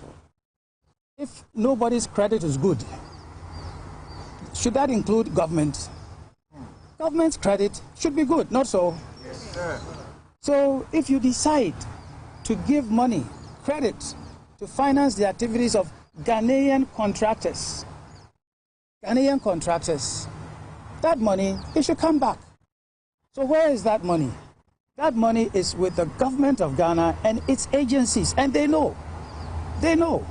if nobody's credit is good, should that include government? Government's credit should be good, not so? Yes, sir. So if you decide to give money, credit, to finance the activities of Ghanaian contractors, that money, it should come back. So where is that money? That money is with the government of Ghana and its agencies, and they know. They know.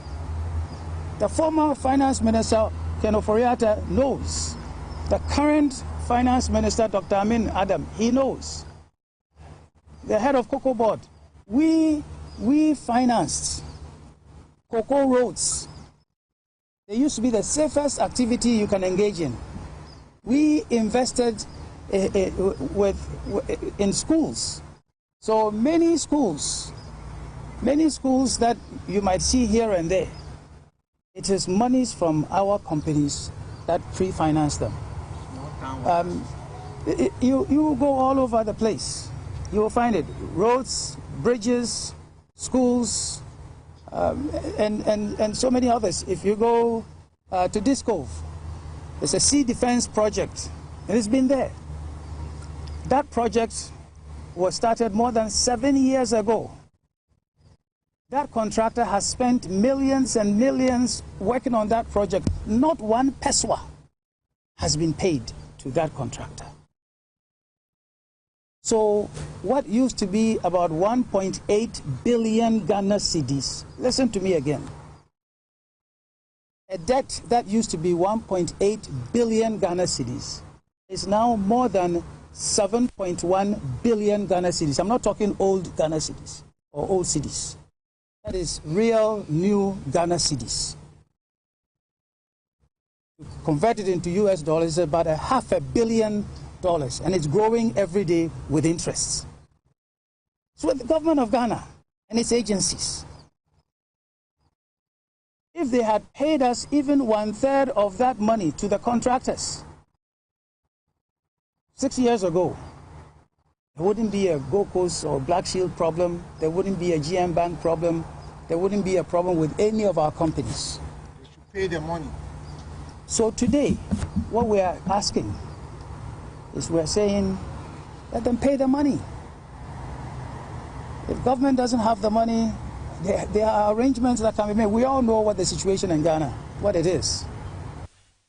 The former finance minister, Ken Ofori-Atta, knows. The current finance minister, Dr. Amin Adam, he knows. The head of Cocoa Board, we financed cocoa roads. They used to be the safest activity you can engage in. We invested in schools. So many schools that you might see here and there, it is monies from our companies that pre-finance them. You go all over the place. You will find it. Roads, bridges, schools, and so many others. If you go to Discove, it's a sea defense project. It has been there. That project was started more than 7 years ago. That contractor has spent millions and millions working on that project. Not one peswa has been paid to that contractor. So what used to be about 1.8 billion Ghana cedis, listen to me again. A debt that used to be 1.8 billion Ghana cedis is now more than 7.1 billion Ghana cedis. I'm not talking old Ghana cedis or old cedis. That is real new Ghana cedis. Converted into US dollars, about $500 million, and it's growing every day with interest. So the government of Ghana and its agencies, if they had paid us even 1/3 of that money to the contractors 6 years ago, there wouldn't be a Gold Coast or Black Shield problem, there wouldn't be a GM Bank problem, there wouldn't be a problem with any of our companies. They should pay the money. So today, what we are asking is we're saying, let them pay the money. If government doesn't have the money, there are arrangements that can be made. We all know what the situation in Ghana, what it is.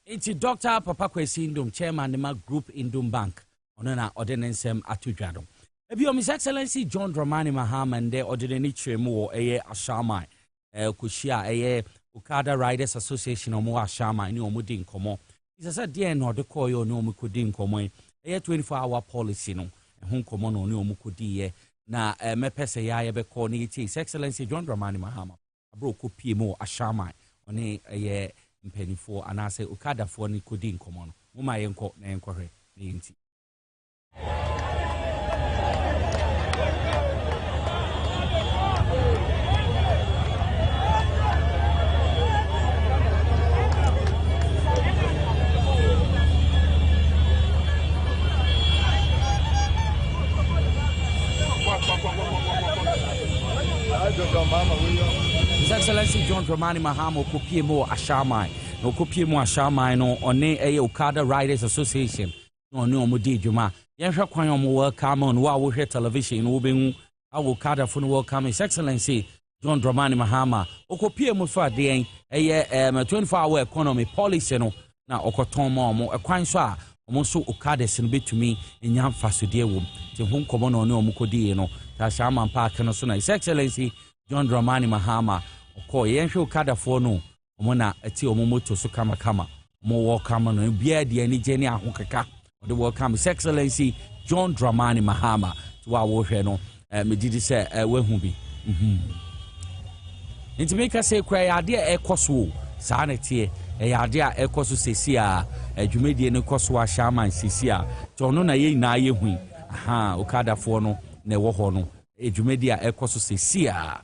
It's Dr. Papa Kwesi Ndum, Chairman of the Group Indum Bank, on ordinance Atujado. His Excellency John Dramani Mahama and the ordinary Chemo, Ashamai, Kushia, Okada Riders Association, or Moa Shama, and Omudin Komo. It's a sad dear no the Koyo no Mukudin Komo, a 24-hour policy no, and Hong Komono no Mukudi, na Mepese ya Bekoni, His Excellency John Dramani Mahama, a broke Pimo, Ashamai, on a penny for, and I say Okada for Nikudin Komono, Uma Yanko, Nankore, Ninti. His Excellency John Dramani Mahama Kopimo Ashamai, no Kopimo Ashamai, no on a Okada Riders Association, no Mudi Juma. Yansha Kwayom welcome on Wow Television, Ubing, our Okada Fun welcome His Excellency John Dramani Mahama, Okopimo for the 24-hour economy policy, no now Okotomo, a quine swa, almost Okada send bit to me in Yam Fasudia, to whom Komono no Mukodi, no, Tashaman Park and Osuna. His Excellency John Dramani Mahama, Oko Yansho Okada for no, Omona, a tea Omomoto Sukama Kama, more welcome on Beard, the Nigenia Hokaka. The welcome His Excellency John Dramani Mahama to our warfare no me did say we hu bi nti make us say kwa ade e koso saa na tie e ade a e koso sesi a adwumedie ne koso a shaman sesi a to no na ye na ye hu aha Okada fo no na e wo ho no adwumedie a e koso sesi a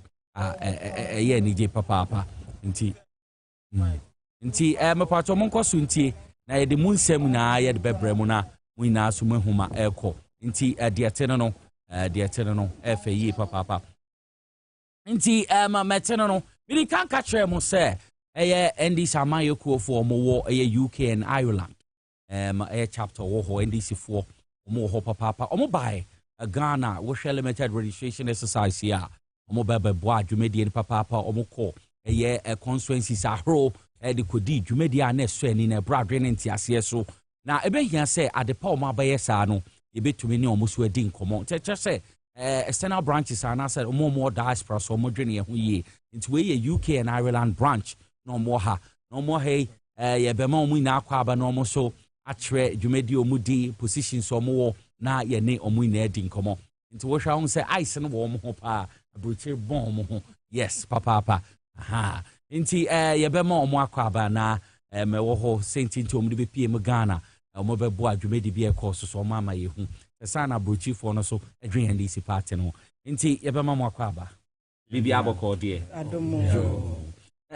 ye ni je papa nti me pato mon koso nti na ye de munsem na ye de bebre mu na mu na so mahuma eko nti de atene no efe yi papa nti ma metene no mi kan ka kire mo se NDC Amayo for more UK and Ireland. Chapter or NDC for more papa or buy a Ghana wash limited registration exercise here. Baba bois Jumedian papa or moko a constituencies are whole the Kudi Jumedia Neswen in a broad draining so now ebe here say at the Paul Mabayesano a bit to me almost wedding common just say external branches are now said more diaspora so more journey into a UK and Ireland branch no more hey ye bema mu na akwaba no mo so atre Jumedio mudi positions or more na ye ne omu na edi nkomo into wo hwa say ice no wo mo ho pa abroche bon mo ho yes papa aha inti ye bema omu akwaba na me wo ho senti nti omu de be pie mu Ghana omu be bo adwumedi bi e course so omu ama ye hu sana abroche fo no so adwen NDC party no inti ye bema mo akwaba bibi aboko de adomo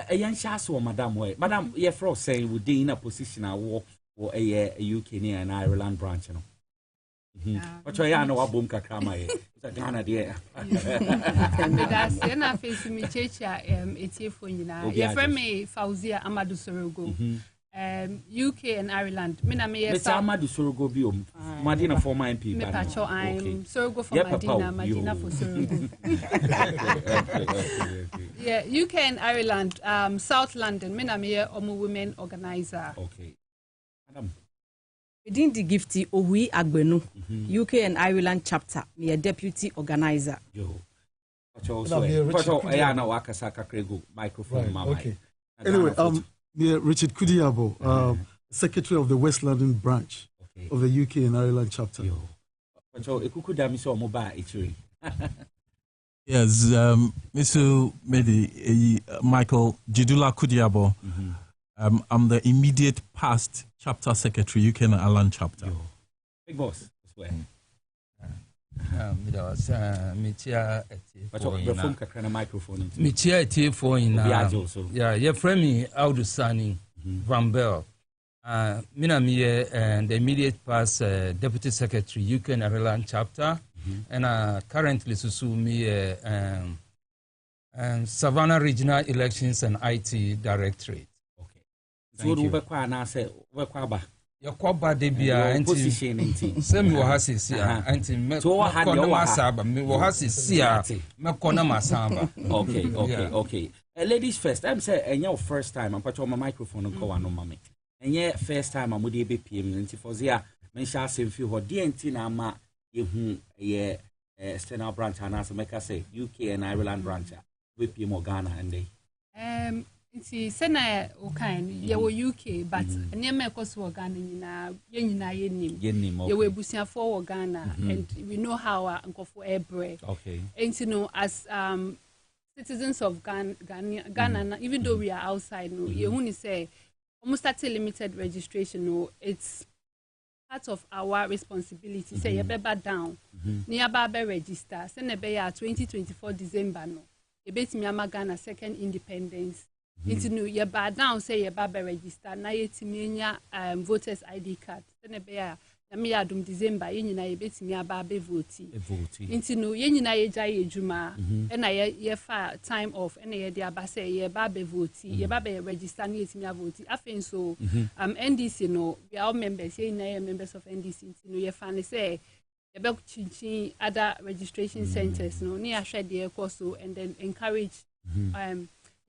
a young chas or madam ye fro say we dey in a position a war or a UK and Ireland branch no what I know abom kakra my Ghana there that's na face me checha etiefo nyina ye friend me Fauzia Amadu Sorogo UK and Ireland me na me yes Amadu Sorogo bi Madina for my MP me pacho I'm Sorogo for Madina for Sorogo yeah UK and Ireland South London me na me omo women organizer okay madam within the gifty Ohui Agbenu UK and Ireland chapter me a deputy organizer yo pacho I na wakasa kakrego microphone mama okay anyway Richard Kudiabo, Secretary of the West London branch of the UK and Ireland chapter. Yes, Mr. Medi, Michael Jidula Kudiabo. I'm the immediate past chapter secretary, UK and Ireland chapter. Big boss, I swear. Mitia for in yeah, your friend me Audusani Van Bell. Mina me and the immediate past deputy secretary UK and Ireland chapter, and currently susu me Savannah Regional Elections and IT Directorate. Okay. So we your kwaba de bia anti same wo hasisi anti me kona masaba me wo hasisi me kona masaba okay ladies first I'm say enya first time I'm put on my microphone ko wa no mame enya first time am de be pm nti for zia me sha asem fi ho de anti na ma ye hu ye external branch and as make say UK and Ireland branch we pm Ghana and they see, Sena Okan, you UK, but near Mekos Ghana, Yenina Yenim, you will Busia for Ghana, and we know how Uncle for air break. Okay. And you know, as citizens of Ghana, even though we are outside, no, you only say almost at a limited registration, no, it's part of our responsibility. Say, you better down, nearby register, send a bay 2024 December, no, a bit Myanmar Ghana second independence. Into new ye bad down say ye baba register na ye timenya voters ID card sene be ya me adum December ye nyina ye betimi aba be vote into no ye nyina ye gya ye djuma e na ye fa time off e na ye dia ba say ye baba vote ye baba register na ye timi vote afen so NDC no we are all members ye nyina ye members of NDC into no ye fa ne say ye be chinchin other registration centers no ne ahwe de course so and then encourage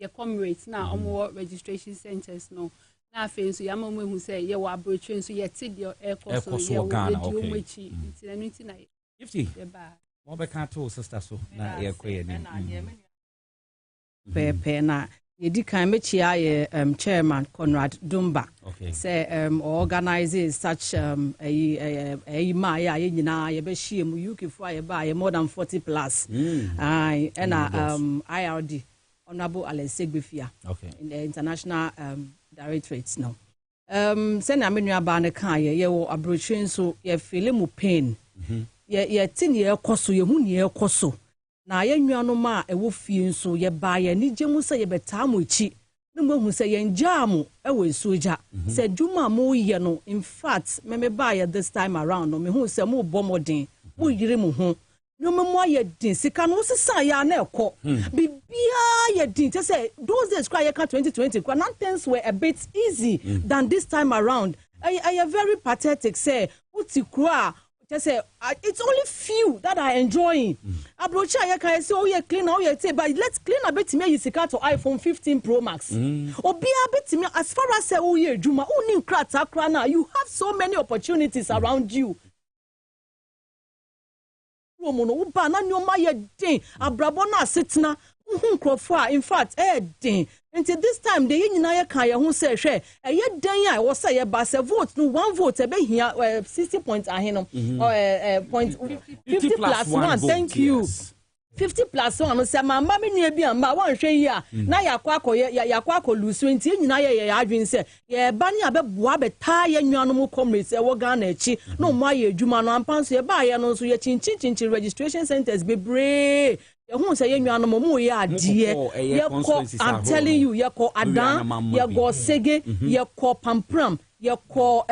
your comrades now more registration centers no na afen so yama mu hu say ye wa abrotrain so ye tid your air course so Ghana okay nti na ifti mo be kan to sister so na ye koye ni pepe na ye di kan me chia ye chairman Conrad Dumba say organize such a ma ya ye nyina ye be hie mu UK for ye ba ye more than 40 plus and IRD Honorable Alex Segbefia in the international directorates now. Send a menu about the car, ye wo abroching so ye feel mu pain. Ye tin ye koso ye hu ye koso. Na ye nuano ma e wo fie so ye ba ye ni gemu say ye beta mu chi. No mo hu say ye njamu e wo soja. Say dwuma mo ye no in fact me ba ye this time around no me hu say mo bomodin. Mo yire mo ho. no more ye din sika no sisa ya na ekọ bibia ye din to say those days cry 2020 things were a bit easy than this time around. I very pathetic say uti kra just say it's only few that are enjoying abrocha ya can say oh yeah clean oh yeah say but let's clean a bit me sika to iPhone 15 Pro Max obi a bit me as far as say oh yeah juma uni kra na you have so many opportunities around you. Woman, uba na nyoma ye den abrabo na asetena nkrofo a in fact den until this time the nyina ye kan ye ho say hwe ye den a wo say ye ba say vote no one vote e be hia 60 points aheno point 50 plus 1 thank you 50 plus 1 no say mama me nua bi amba wan hwe yi a na yakwa lose nti nyina ye adwen say ye ba ne abeboa beta ye nnuanom comrades e wo Ghana echi no mo aye adwuma no ampanso ye ba ye no so ye chinchin registration centers bebre ye hu say ye nnuanom mo ye adie ye ko I'm telling you ye ko adan ye go sege ye ko pampram ye ko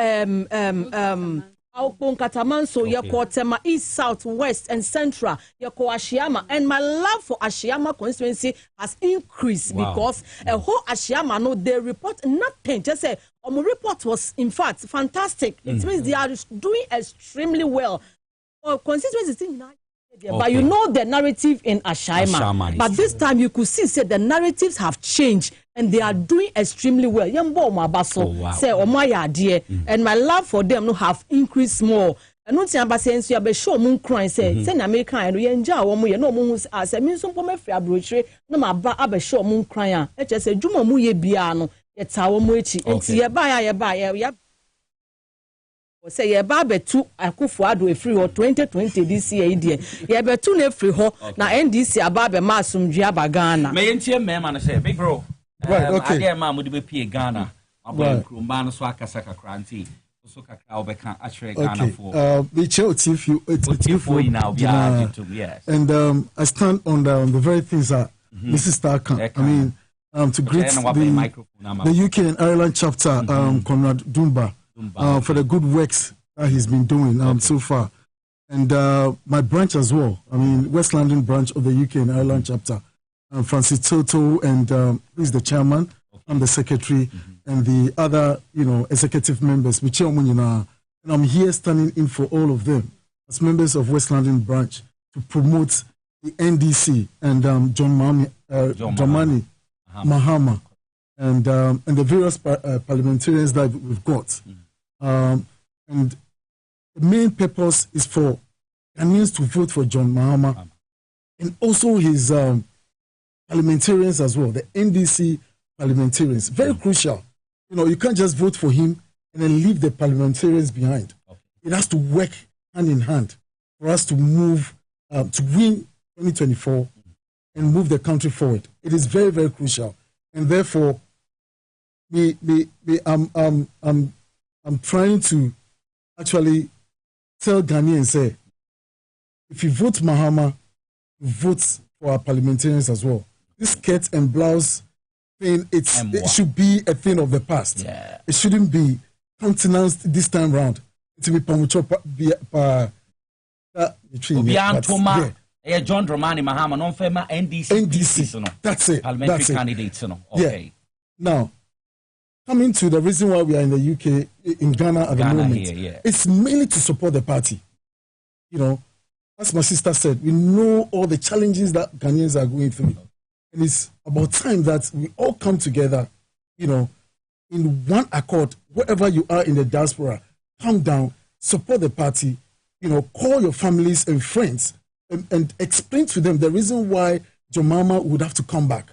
Katamanso, Tema East, South, West, and Central, Ashiama, and my love for Ashiama constituency has increased because a whole Ashiama, no, they report nothing. Just say, my report was in fact fantastic. It means they are doing extremely well. Constituency is still but you know the narrative in Ashiama. But this time you could see the narratives have changed and they are doing extremely well. Say and my love for them no have increased more. And not say you be show moon crying say send American and we enjoy no moon as a means some fair brochure no ma ba show moon crying. It just say Juma mu ye biano yet our mochi and ye buy say ye ba betu Akufo-Addo free or 2020 this year idea ye betu na free ho na NDC aba be masumdwe abagana me yentie me man say big bro right okay again ma mo de be pie Ghana abo nkrumba no so akasa kakra nti so kakra obeka achre Ghana for we chill if for now yes and I stand on the very things that Mrs. Starkan I mean to greet the UK and Ireland chapter Conrad Dumba for the good works that he's been doing so far. And my branch as well, I mean, West London branch of the UK and Ireland chapter, Francis Toto, and he's the chairman, I'm the secretary, and the other, executive members, and I'm here standing in for all of them as members of West London branch to promote the NDC and John Dramani Mahama and the various parliamentarians that we've got. And the main purpose is for Ghanaians to vote for John Mahama and also his parliamentarians as well, the NDC parliamentarians. Very crucial. You can't just vote for him and then leave the parliamentarians behind. It has to work hand in hand for us to move, to win 2024 and move the country forward. It is very, very crucial. And therefore, I'm trying to actually tell Ghanaians, say, if you vote Mahama, you vote for our parliamentarians as well. This skirt and blouse thing, it should be a thing of the past. Yeah. It shouldn't be countenanced this time round. It should be Pamucho John Dramani Mahama, non fema NDC. That's it. Parliamentary candidates. Okay. Yeah. Now, coming to the reason why we are in the UK, in Ghana at the moment, it's mainly to support the party. As my sister said, we know all the challenges that Ghanaians are going through. And it's about time that we all come together, in one accord, wherever you are in the diaspora, come down, support the party, call your families and friends and explain to them the reason why Jomama would have to come back.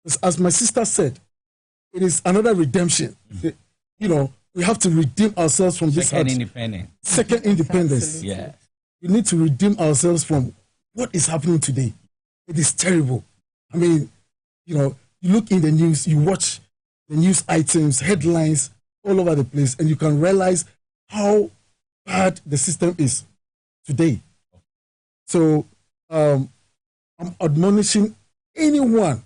Because as my sister said, it is another redemption. We have to redeem ourselves from this second independence. Yeah. We need to redeem ourselves from what is happening today. It is terrible. I mean, you look in the news, you watch the news items, headlines all over the place, and you can realize how bad the system is today. So I'm admonishing anyone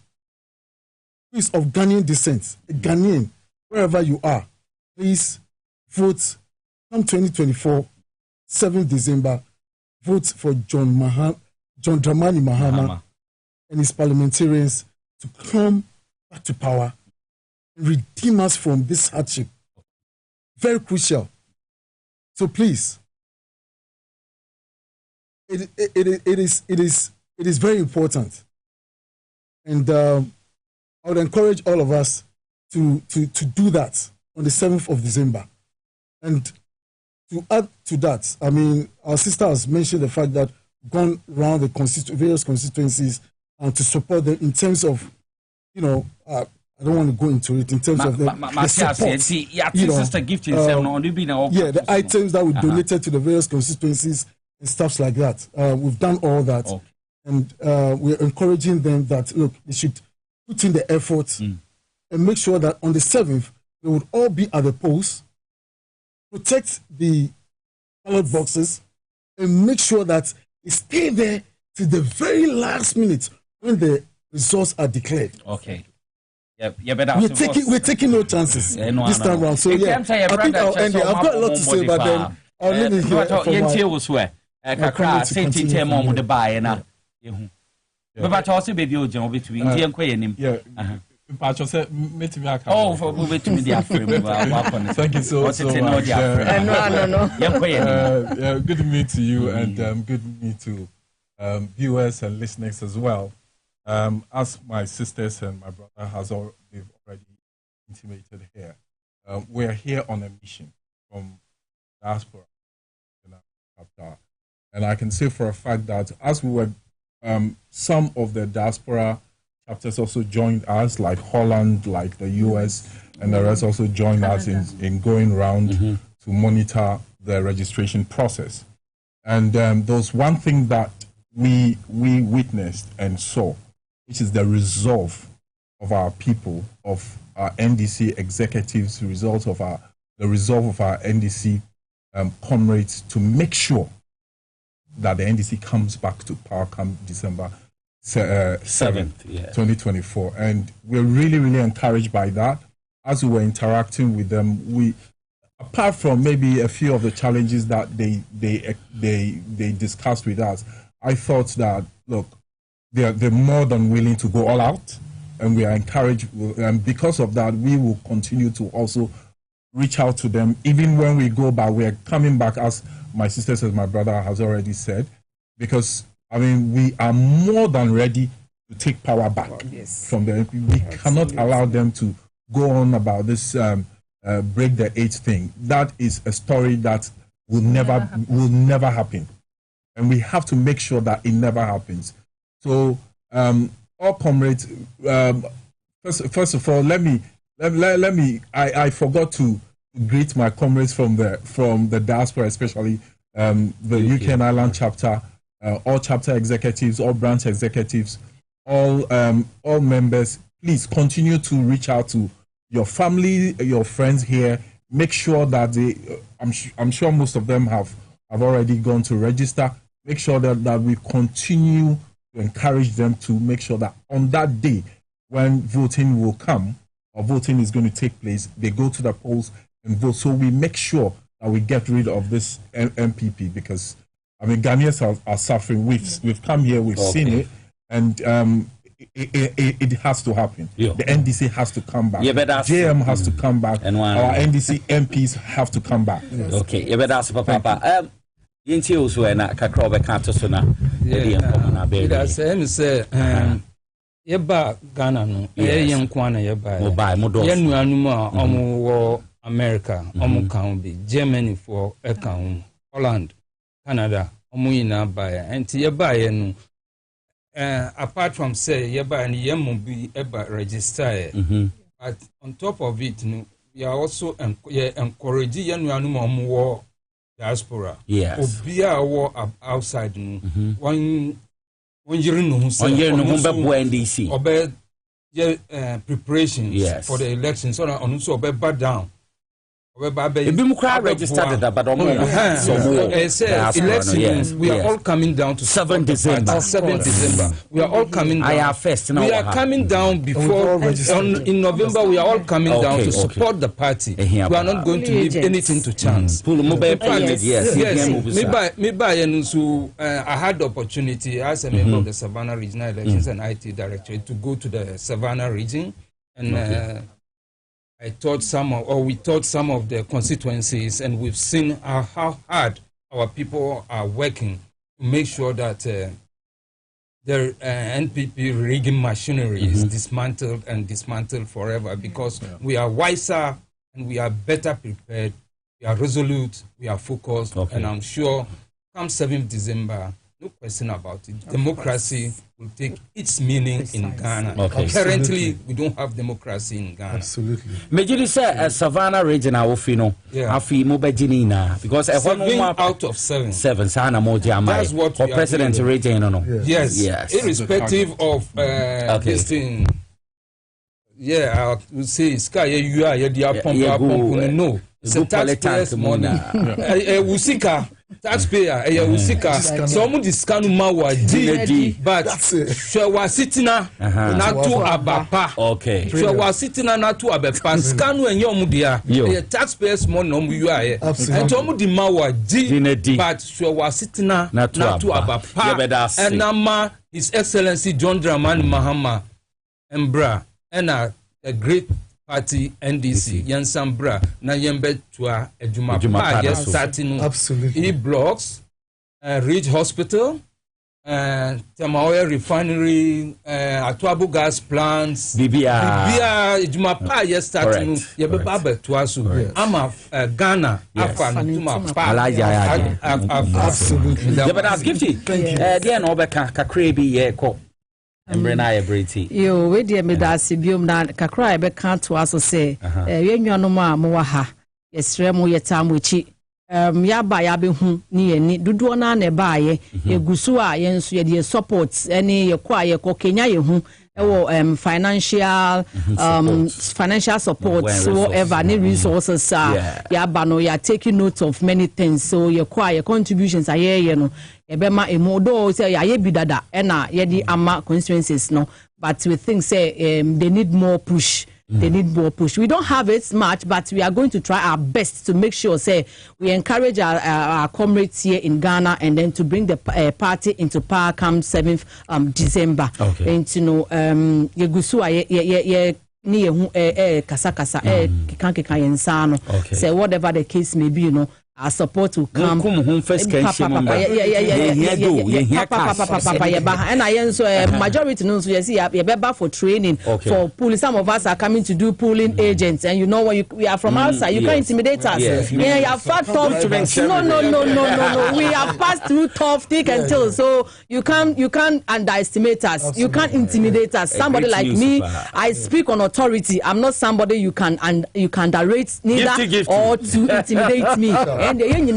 who is of Ghanaian descent, a Ghanaian, wherever you are, please vote come 2024, 7th December vote for John Dramani Mahama and his parliamentarians to come back to power and redeem us from this hardship. Very crucial. So please, it is very important, and I would encourage all of us to do that on the 7th of December. And to add to that, I mean, our sister has mentioned the fact that gone around the various constituencies and to support them in terms of, I don't want to go into it in terms of the support. The items that we donated to the various constituencies and stuff like that. We've done all that. Okay. And we're encouraging them that, look, they should put in the effort and make sure that on the 7th, they would all be at the polls, protect the ballot boxes, and make sure that they stay there to the very last minute when the results are declared. Okay. We're taking no chances this time around. So I think I'll end here. I've got a lot to say, but then I'll leave it here for my comment to continue. But also be the job between the and Queen. Thank you so much. Good to meet you, and good to meet to viewers and listeners as well. As my sisters and my brother has already intimated here, we're here on a mission from diaspora, and I can say for a fact that as we were, some of the diaspora chapters also joined us, like Holland, like the US, and the rest also joined us in going around to monitor the registration process. And there's one thing that we witnessed and saw, which is the resolve of our people, of our NDC executives, the resolve of our NDC comrades to make sure that the NDC comes back to power come December 7th, 2024. And we're really, really encouraged by that. As we were interacting with them, we, apart from maybe a few of the challenges that they discussed with us, I thought that, look, they're more than willing to go all out, and we are encouraged. And because of that, we will continue to also reach out to them, even when we go back. We are coming back, as my sisters and my brother has already said, because I mean, we are more than ready to take power back from them. We cannot allow them to go on about this break the age thing. That is a story that will never happen, and we have to make sure that it never happens. So, all comrades, first of all, let me. I forgot to greet my comrades from the diaspora, especially the UK and Ireland chapter, all chapter executives, all branch executives, all members. Please continue to reach out to your family, your friends here. Make sure that I'm sure most of them have already gone to register. Make sure that we continue to encourage them to make sure that on that day when voting will come, or voting is going to take place, they go to the polls and vote. So we make sure that we get rid of this MPP, because I mean, Ghanaians are suffering. We've come here, we've seen it, and it has to happen. The NDC has to come back. JM has to come back. And our NDC MPs have to come back. Okay, you better ask Papa. Yinti also na kakra obeka so na e na be. That's him say yeba Ghana no yen kwa na yeba. Yen nuanum a omo wo America, omo kan bi Germany for e kan Holland, Canada, omo yina ba ya. Enti yeba ye no apart from say yeba and yem bi eba register. But on top of it no, we are also encourage yen nuanum omo wo diaspora. Yes. Obia war outside one year no NDC. Obe preparations for the election, so on so obe back down. registered that, but elections, we are all coming down to 7 December. 7 December. We are all coming down. We are coming down before in November. We are all coming down to support the party. We are not going to leave anything to chance. Yes. I had the opportunity as a member of the Savannah Regional Elections and IT Directorate to go to the Savannah region and. We taught some of the constituencies, and we've seen how hard our people are working to make sure that their NPP rigging machinery is dismantled forever, because we are wiser and we are better prepared, we are resolute, we are focused, and I'm sure come 7th December, no question about it, democracy will take its meaning in Ghana. Currently, we don't have democracy in Ghana. Absolutely. Majorly say Savannah region Awofino. Afi Mobejinina, because 7 out of 7. 7 sana moja mai. That's what for president region no. Yes. Irrespective of this thing. I would say sky you are pump no. It's a taxpayer's money. Usika taxpayer usika some discount mawa di but shewa sitina na to abapa shewa sitina na to abapa scan enye omudia taxpayers money no mu ua and omu di mawa di but shewa sitina na to abapa and nama His Excellency John Dramani Mahama Embra and a great party NDC Yansambra na yembe tua ejuma pa starting E-blocks, Ridge Hospital, Tamaoya Refinery, Atuabu gas plants, Bibia ejuma pa starting yebe baba tuasu ama Ghana afa ntuma pa absolutely but as gifty there no be kakrebi ye ko yo we dey me da sibium na kakra be kan to aso say yenwanom a mo wa ha yesrem yetam echi ya ba ya be hu ni ani dodo na na ba ye egusu a yenso ye dey support any ye kwa ye ko Kenya ye hu financial support whatever any resources ya ba no ya taking note of many things, so ye kwa ye contributions are ye no ebema emodo say ya ye bidada na ye di ama constituencies no, but we think say they need more push. They need more push. We don't have it much, but we are going to try our best to make sure, say, we encourage our comrades here in Ghana and then to bring the party into power come 7th December. And you know, say whatever the case may be, you know, our support will come. And I answer majority knows you see you for training for pooling. Some of us are coming to do pooling agents, and you know when we are from outside, you can't intimidate us. You have fought tough. No. We have passed through tough, thick and thin. So you can't underestimate us. Absolutely. You can't intimidate us. Somebody like me, I speak on authority. I'm not somebody you can underrate neither or to intimidate me. And we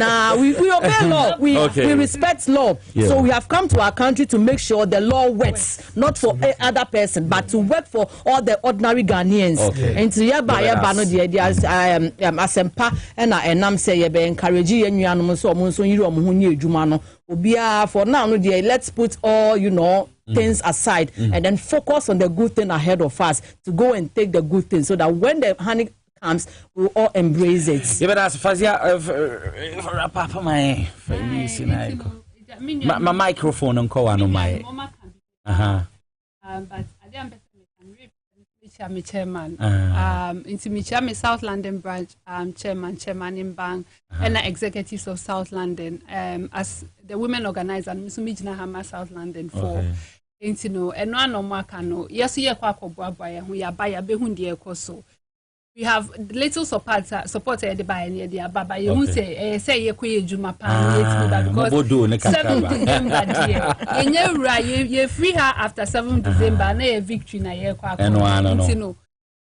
obey law. We respect law. So we have come to our country to make sure the law works, not for other person, but to work for all the ordinary Ghanaians. And to yaba no the asempa and I'm say be encourage you so for now no let's put all things aside and then focus on the good thing ahead of us, to go and take the good thing, so that when the honey comes, we all embrace it. Yeah, but as Fazia, Papa, my microphone on Koano, my. But I didn't I'm chairman. Into Michami South London branch, chairman in bank, and the executives of South London. As the women organizer, Missumijna Hama South London for. And no more cano. Yes, we are by a behundi koso. We have little support by the Baba. You won't say you quit Juma because 7 December, you free her after 7 December, na victory na ye kwa. No.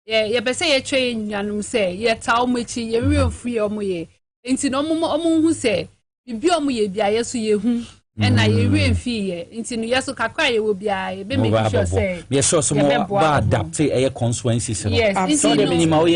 Yeah, be say you train yanum say, ye tell me you real free omuye. Enti no omu who say, bi omuye bia yeso ye hu. and I will fee into Yasu Kakra will be I be making sure say yes, so some more adapt a consequences. Yes, so the minimum me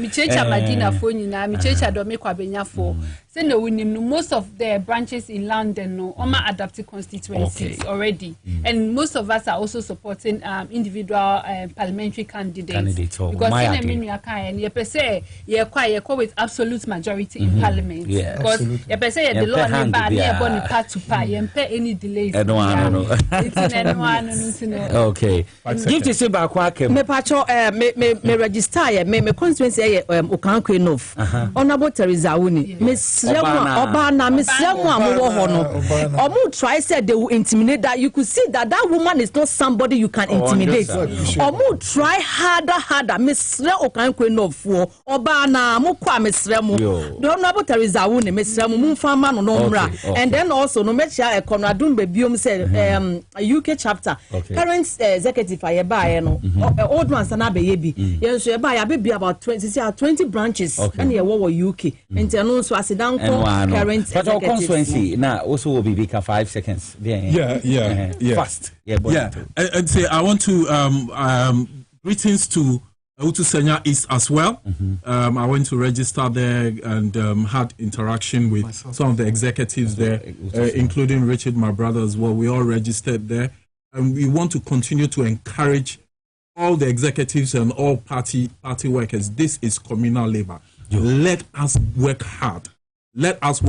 checha Madina for you now, me checha do me kwabenya for. Say no most of the branches in London no oma adapted constituencies already. And most of us are also supporting individual parliamentary candidates. Because in a minute and you per se you with absolute majority in parliament. Because you per se the law never near born part to part you pay any delays. Okay. Give to say back me pacho me register me constituency Okankwe North. Honorable Teresa Wuni. Obana Mr. Omu try said they will intimidate that. You could see that woman is not somebody you can intimidate. Omu try harder. Mr. Okankwe North for Obana Mukwa Mr. Mu. The Honorable Teresa Wuni Mr. Mu Mfama no Mra. And then also no mecha Conrad Dumbe Biom said UK chapter. Current executive ayeba no old man sana be yebi. Yes yeba be about 20 branches and ye wo UK. And no so asidan current but our constituency now also will be 5 seconds. Yeah. Fast. And say I want to greetings to Utusenya East as well. I went to register there and had interaction with some of the executives there, including Richard, my brother as well. We all registered there, and we want to continue to encourage all the executives and all party workers. This is communal labor. Let us work hard. Let's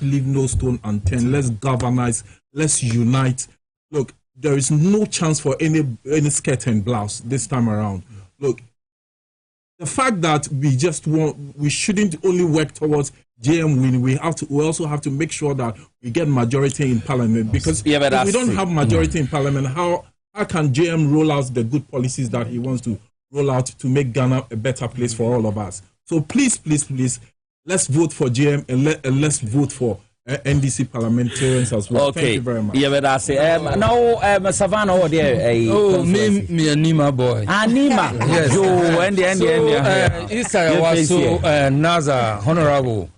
leave no stone unturned. Let's galvanize. Let's unite. Look, there is no chance for any skirt and blouse this time around. Look, the fact that we shouldn't only work towards JM winning. We also have to make sure that we get majority in parliament, because if we don't have majority in parliament, how can JM roll out the good policies that he wants to roll out to make Ghana a better place for all of us? So please, let's vote for JM and let's vote for NDC parliamentarians as well. Okay. Thank you very much. Yeah, but I say now Savannah over there. Me a Nima boy. Nima. Yes. Yo, Naza honorable.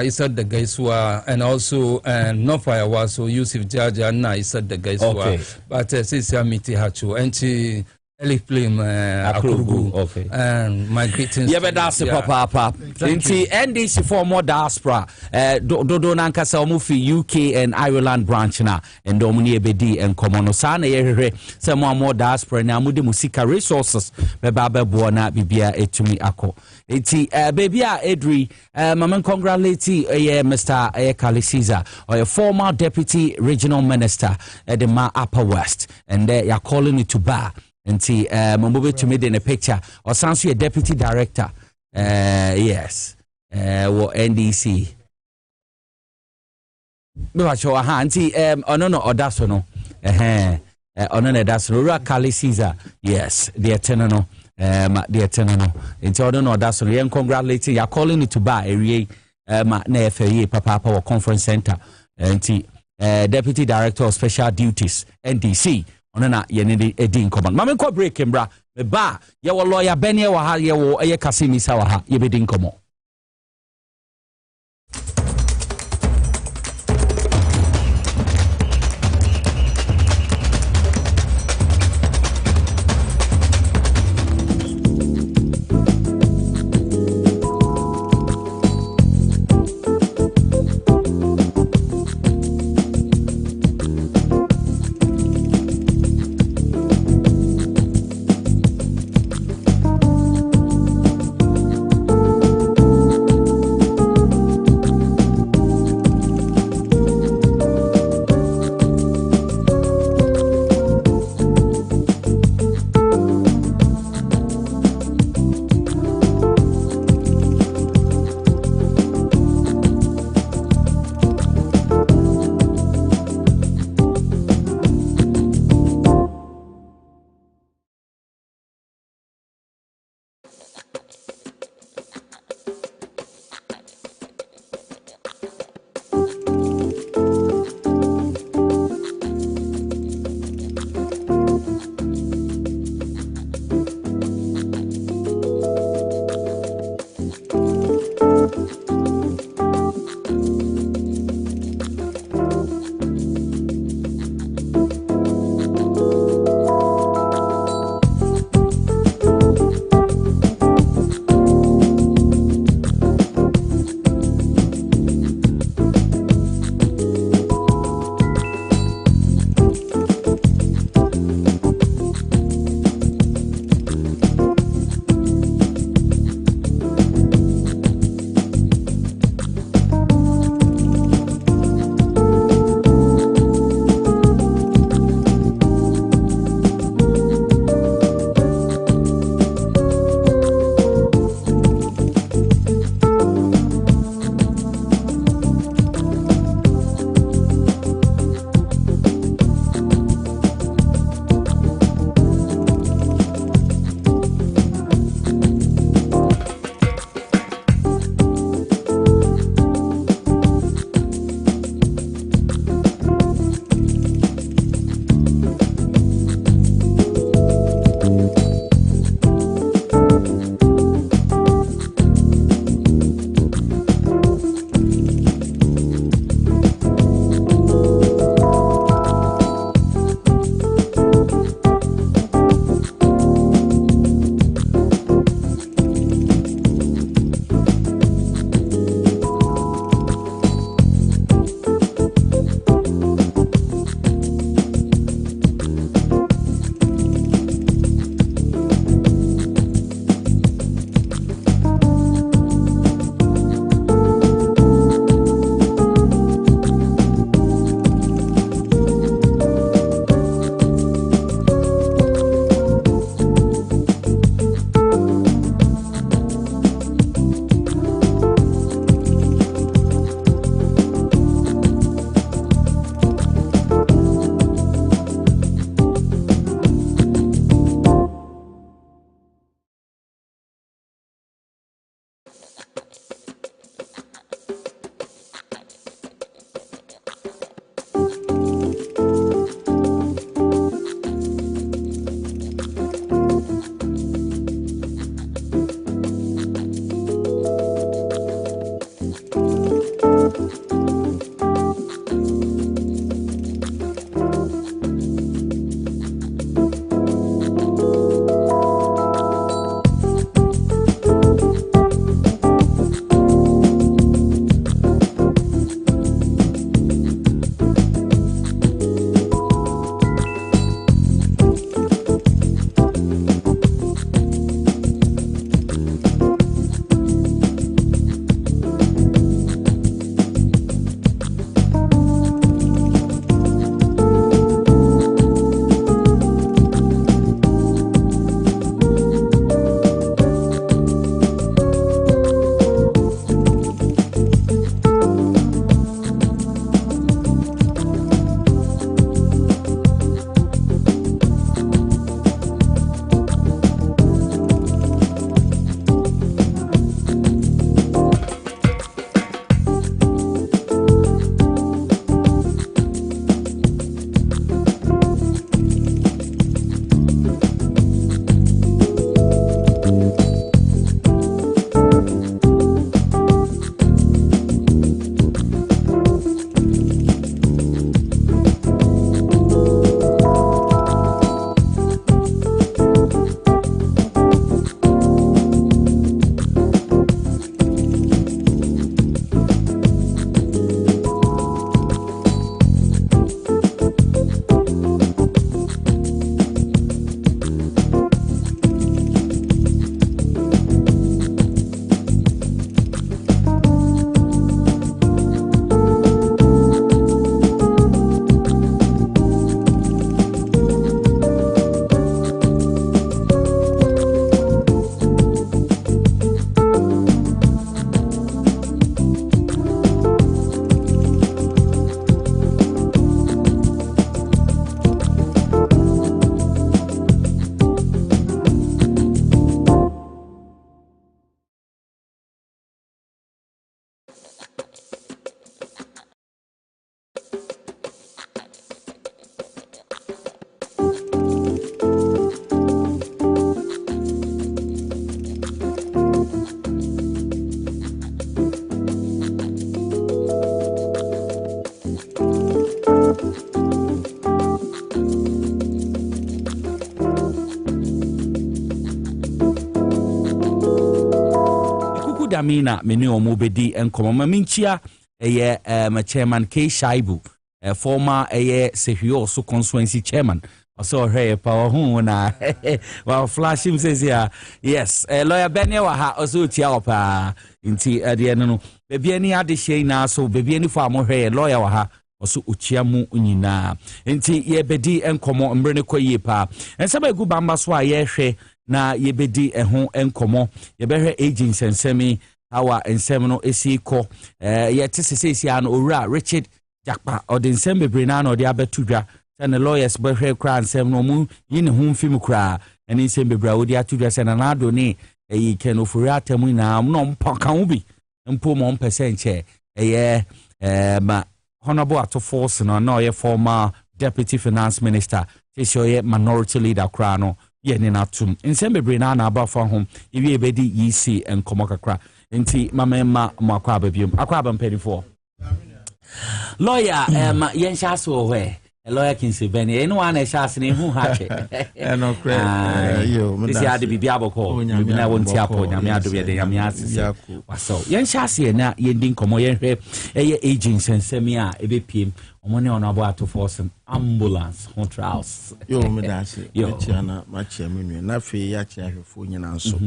He said the guys who are, and also no fire was so Yusuf Jaja. He said the guys who are, but since Miti Hachu and she. Okay. And my greetings. Yeah, but that's papa. Inti NDC for more diaspora. Dodo nankasa omufi UK and Ireland branch na. And domuni ebedi and komono sana yehere. Se more diaspora na amude musika resources. Beba buona bibia etumi ako. Inti baby Edri. Maman congratulate Mr. Kali Caesar, or a former deputy regional minister at the Upper West, and they are calling it to bar. And see, Mamube to me in a picture, or sounds a deputy director. Yes, NDC. No, show a hand. See, no, or that's no. No, that's no. Kali Caesar. Yes, the eternal. The eternal. It's all no, that's no. And congratulating. You're calling it to buy a FAA Papa or conference center. And see, deputy director of special duties, NDC. Onana yenedi edin command. Mame ko break mbra. Me ba ye wo lawyer Benny wa ha ye wo eye Kasimi sa wa ha ye bedin komo. Amina mene omo bedi enkomo maminchia eye chairman K Shaibu former Sehio so constituency chairman also hey power hu na well flash him says here yes lawyer Benny wa ha also tia opa nti ade no bebi ani ade hye na so bebi ani fa mo hwe lawyer wa ha also uchia mu nyina nti ye bedi enkomo mbre ne koyie pa ensaba egu bamba so a ye hwe na ye bedi eho enkomo ye behwe agents ensemi hawa ensem no esiko ye tesesesi an owura Richard Jakpa odi nsem bebre na na odi abetudwa say the lawyers behwe kra nsem no mu yine hu mfim kra eni nsem bebre odi atudwa say na ado ni eyi ken ofuri atamu na no mpaka wo bi mpo mo percent ma honorable ato force no ye former deputy finance minister say minority leader kra no ye ni natum nsem bebre na abafa ho ewi ebedi yisi enkomo kakra nti mamema makwa ababiom akwa abampedifo lawyer yen shaso we lawyer Kinsley Benny eno wana shase ne hu hache no credit yo this ya de bibia boko na wonti apo nyame adobe de nyame asese waso yen shase na yen din komo yen hwe agents ensemi a ebepiem omo ne ono abo ato force ambulance hot house yo me dase chiana ma chiamenu na fe ya chiahwefo nyina nso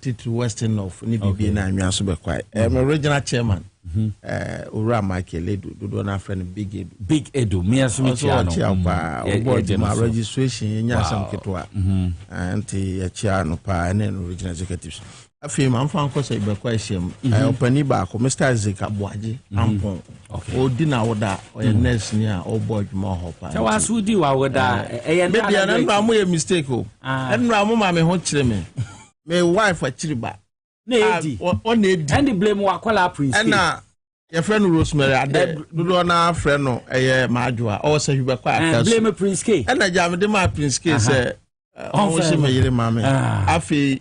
titu western of ni bibia na anwa so be kwai my original chairman Ura Michael Edu do na friend Big Edu me asumi chia no my registration nya sam ketwa anti ya chia no pa na original executives afim am fan ko say be kwa hiem opani ba ko Mr. Isaac Abuaje ampon odi na woda o ye nurse ni a o board mo ho pa so wasu di wa woda maybe na mo ye mistake o enra mo ma me ho kire me wife a kire ba Nedi. On Nedi. And the blame Wakola Prince. And your friend Rosemary, I do not friend no Majua, or say you were quite blame Prince K. And I jammed my Prince K. Say, oh, she may mammy. I feel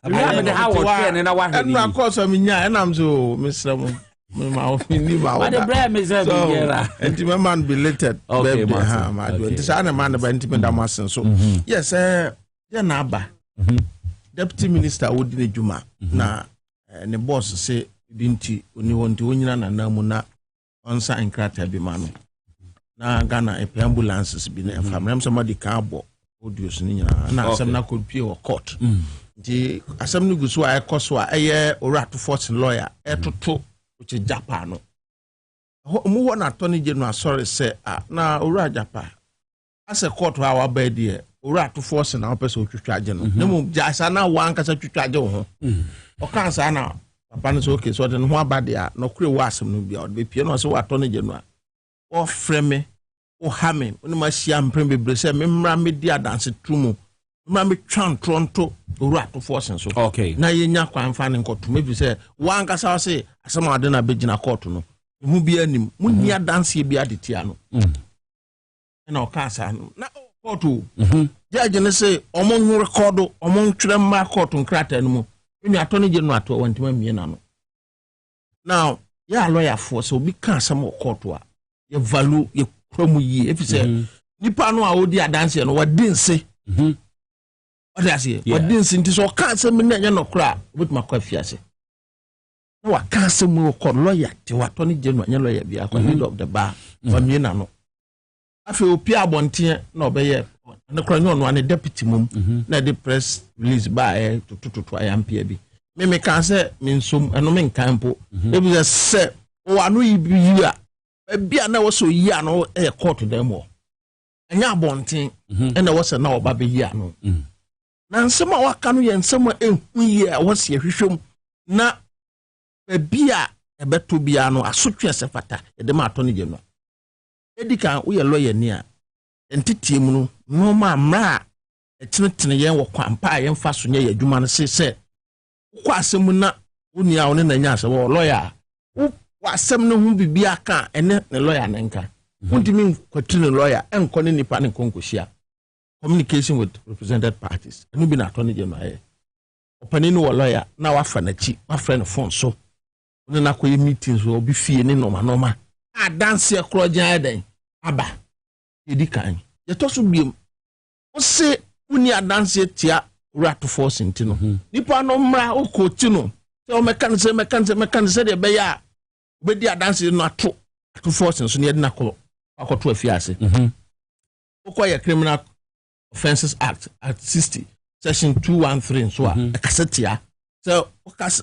I and of course, I mean, and I'm so Mr. The blame is and my man belated. Okay, my this man about intimate Amason. So, yes, Naba. Deputy Minister Odine Juma na ne boss say dinti oni wonti wonyina na namu na onsa enkrata bi mano na Ghana ambulances bi na famram somebody ka abo audios ni nyina na asem na kodpie wo court di asem no guso a ekoso a eye orato force lawyer etoto uche Japan no mu wona attorney general sorry say na ora Japan as a court wa wa ba die ora to force na person twitwa age no nemu jasa na wan kasa twitwa age ho o kan sa na papa no so okay so de no abade a no kure wa asem no bia o be pie no so wa to no je no a o freme o hame oni ma hia mpem bebre se me mra me di adanse trumu mra me twan tronto ora to force so okay na yenya kwan fa ne nkoto me bi se wan kasa se asem ade na begina court no hu bia nim mu ni adanse bia de tia no na o kan sa no na court judge ne say omo hu record omo twere ma court nkrata no mu enu attorney general ato wantima mie na no now ya lawyer for so bi kan some court a ye value ye kwamu yi if say nipa no a odi adanse no wadi nse what I say wadi nse nti so kan some na nya no kra obitima kwa fiase na wa kan some court lawyer ti attorney general nya lawyer bi akwa leader of the bar wa mie na no afi opi abonten na obeye na kra nyo no ane deputy mum na the press release by to ayampia bi me kan say me nsom eno me kan po e bi say o anu yi a bia na wo so yi ano e court dem o anya abonten na wo se na oba be yi ano na nsema waka no ye nsema ehu yi a wo se hwehwem na bia ebeto bia no asotwe se fata e de ma ato ne genu edika wo ye lawyer ni a entitie mu no no ma mra etinetine yen wo kwampa yen fa so nye adwuma no se kwa asem na woni a woni na nya asem wo lawyer wo asem no hu bibia ka ene ne lawyer na nka wondimi kwatine lawyer enko ne nipa ne konkohia communication with represented parties enu bi na attorney general opani no wo lawyer na wa fa na chi wa friend phone so woni na koye meetings wo bi fie ne normal adanse ekrojan eden aba edikan ye to so biem o se uni adanse tia rat force ntino nipa no mra okoti no So mechanism de be ya obedi adanse no ato force so ne na akoto afiase okoye criminal offences act at 60 section 213 so a kasetia so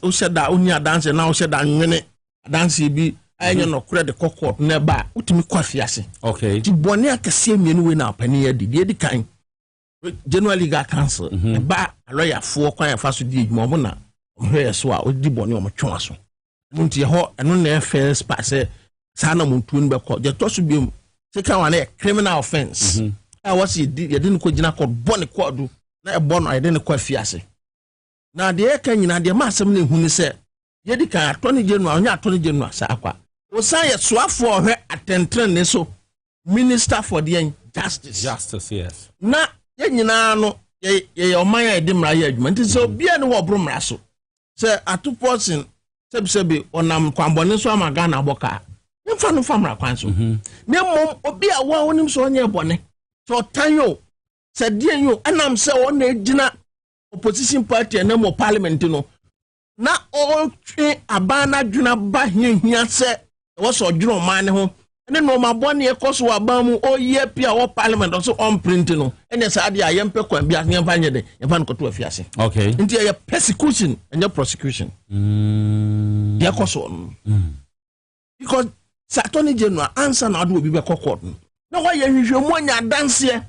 o sheda oni adanse na o sheda nwene adanse bi ayenye no credit court na ba utimi kwa afiase okay ti bone akase mienu we na pani ya di kan general legal council ba lawyer fo kwan fa so di edwuma mo na hwe so a odi bone o mo twon so munti ho eno na first pass sana muntu ni be ko je to so bi se kan wane criminal offense was ye didn't ko gina ko bone ko do na e bono ye didn't ko afiase na de e kan nyina de ma asem na ehuni se ye di kan atoni genu onya atoni genu asa akwa o san ye soafo ohwe atentren ne so minister for the justice yes na ye nyina no ye oman ya de mra ye adwuma nti so bia ne wo bro mra so se atu person sebi onam kwambone so amaga na boka mfa no famra kwan so ne mom obi a wa onim so onye bone so tanyo se die yo anam se on ejina opposition party na mo parliament no na o twe abana dwuna ba hiahia se wo so dwuna man ne ho ne no ma bone e koso aba mu o ye pia wo parliament so on print no ene sa ade ayempe kwan bia ne mfa nyede mfa no koto afiase okay nti ye persecution and your prosecution dia koso because Attorney General answer na do bi be court na wa ye hwehwemu anya danse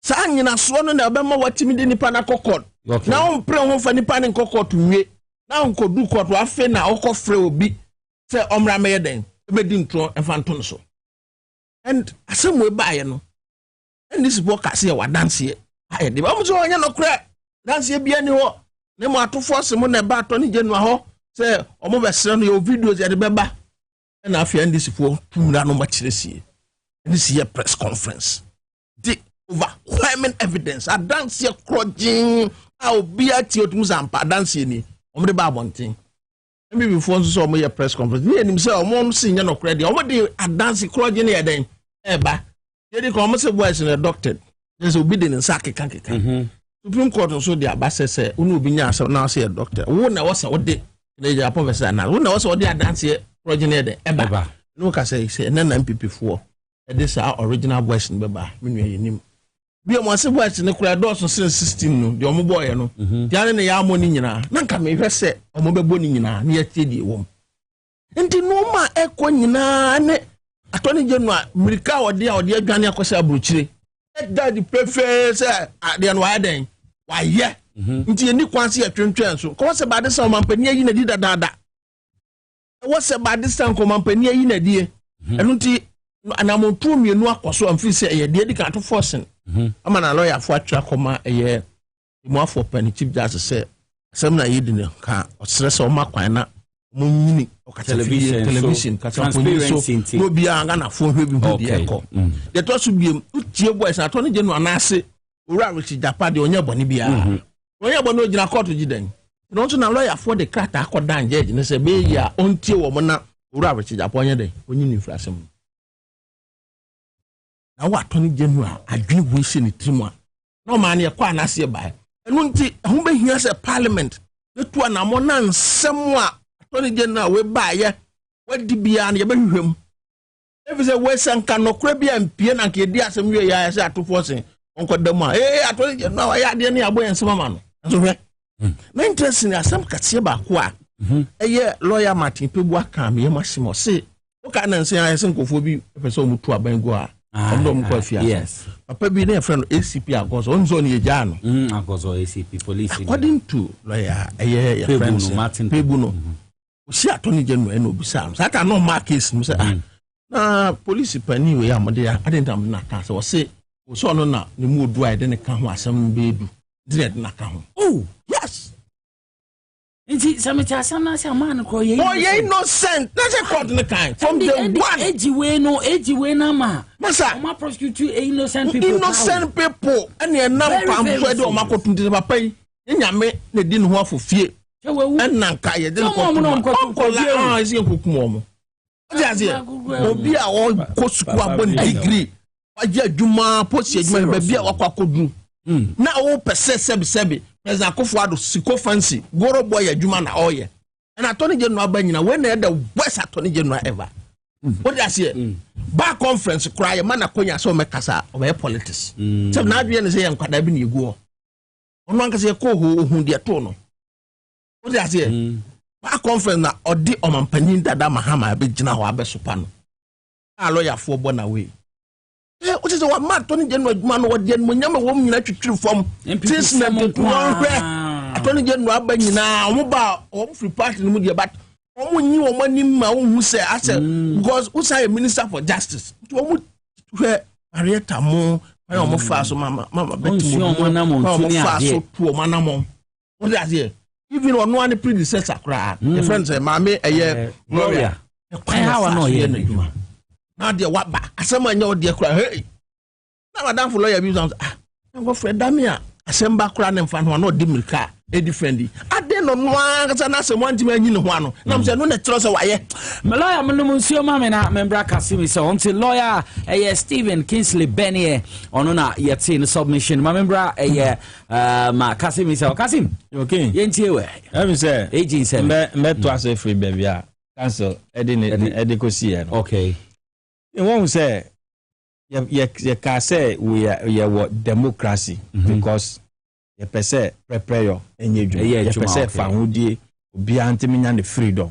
sa nyina so no na be ma watimi de nipa na court na on pre ho fa nipa ne court nwe na on ko du court afa na okofre obi se omra me den be di ntro e fa nto so and asem we bae no and this boy ka se wa danse aye de ba mo so anya no kra danse bia ni ho ne mo ato force mo na ba Attorney General ho se omo be sere no your videos ya de be ba na afia ndisi fo tumra no machiresi this year press conference the overwhelming evidence adanse krojin a obi ati otum zampa adanse ni omre ba abonten maybe before so omo ye press conference ni enim say omo no sin nya no credit omo de adanse krojin na eden eba ye de ko omo say boys na doctor there's obi de nsa keka Supreme Court so de abase say unu obi nya asa na say doctor wo na wo say wo de na ja professor na wo na wo say wo de adanse progeny de eba no ka say na MPP fo e dey say original voice no beba menu yenim bi mo say voice ne kura dose 16 no de omo boy no dia ne ya mo ni nyina na nka me hwese omo bebo ni nyina na ye tie die wom enti no ma ekọ nyina ne Attorney General America ode adwane akosa abrochire e dad prefer say ade no wa den wa ye nti eni kwanse atwentwen so ko se bade sa omampani yi na di dada what's about this time company yi na die enu ti anamontu mienu akoso amfi se ye die di ka to forcing ama na lawyer fo atwa koma ye mu afo pani chief justice se asem na yidi ne ka osrese o makwan na mo nyini o ka television ka transparency so no bia anga na fo hwe bi hu die ko de to so biem utie boys Attorney General anase ora Richard Japade onye bone bia onye bone o jira court gidan no so na lawyer for the crack akodan judge ne se be ya ontie wo mo na ora Richard Japade de onye ni frasem na wa Attorney General adwe wo se ni trimwa no man ye kwa na se ba enu nti ho be hia se parliament etu na mo na nsem a Attorney General we ba ye wadi bia na ye be hwehwem efi se we sanka no kra bia mpie na nke di asem we ya se atofo se onko dam a Attorney General ya de ne abo yen sema ma no so hwe na interesting asem katie ba ko a eye lawyer Martin Pebu aka me masimo se o ka na nse ya se nkofo bi pese o mutu aban go a ndom ko afia yes papa bi na friend ACP agozo onzo ne eja no agozo ACP police according to lawyer eye ya friend Martin Pebu no o si Attorney General no bi sam saka no mark case no se na police pani we amode ya adentam na ka se o se o so no na ne mu odu a de ne ka ho asem beedu direct na ka ho oh yes nti sameta sana se man ko ye innocent that's a court the kind from the one ejiwe na ma masa ma prosecute innocent people and ye nam pam so de o makotunti papa yi nyame na di ne ho afofie en na nka ye de ko la isi okukum omo obi a o kosuku abon degree waje adwuma posi adwuma ba bia wakwakodu na o pese sebi President Akufo-Addo siko fancy goro boy adwuma na oye and Attorney General Banyina when they the worst Attorney General ever. What does say? Bar conference cry a man akonya so mekasa over politics. So now we say am kwada bi na egu. Ono anka say ko hu de to no. What does say? Bar conference na odi omampanyin dada Mahama be gina ho abesopa no. A lawyer for born away. What is what man Attorney General man what the munyama wo nyina twitwiri fam. Since na Attorney General Banyina omo ba o free party no mu de but omo nyi omo ni ma hu say ase because who say minister for justice omo hwe Marietta mo omo fa so mama betu omo fa so to omo anamo what dey say even on one predecessor kra the friend say mama eye Gloria how no here na dey wa ba asema nya o dey kra hey na madam for lawyer bi na go friend damia asemba kra na mfa no di milka e defendi ade no no anga na se mwanti manyi ne ho ano na mse no na tro se waye me lawyer mo no nsuo ma me na membra kasimi se onti lawyer Stephen Kingsley Benie ono na yeti in submission ma membra ma kasimi se kasim okay yentie we am say agent say me to as free baby a cancel adequacy no okay you want say you can say we are what democracy because you per se prepare and you per se found obi antiminya the freedom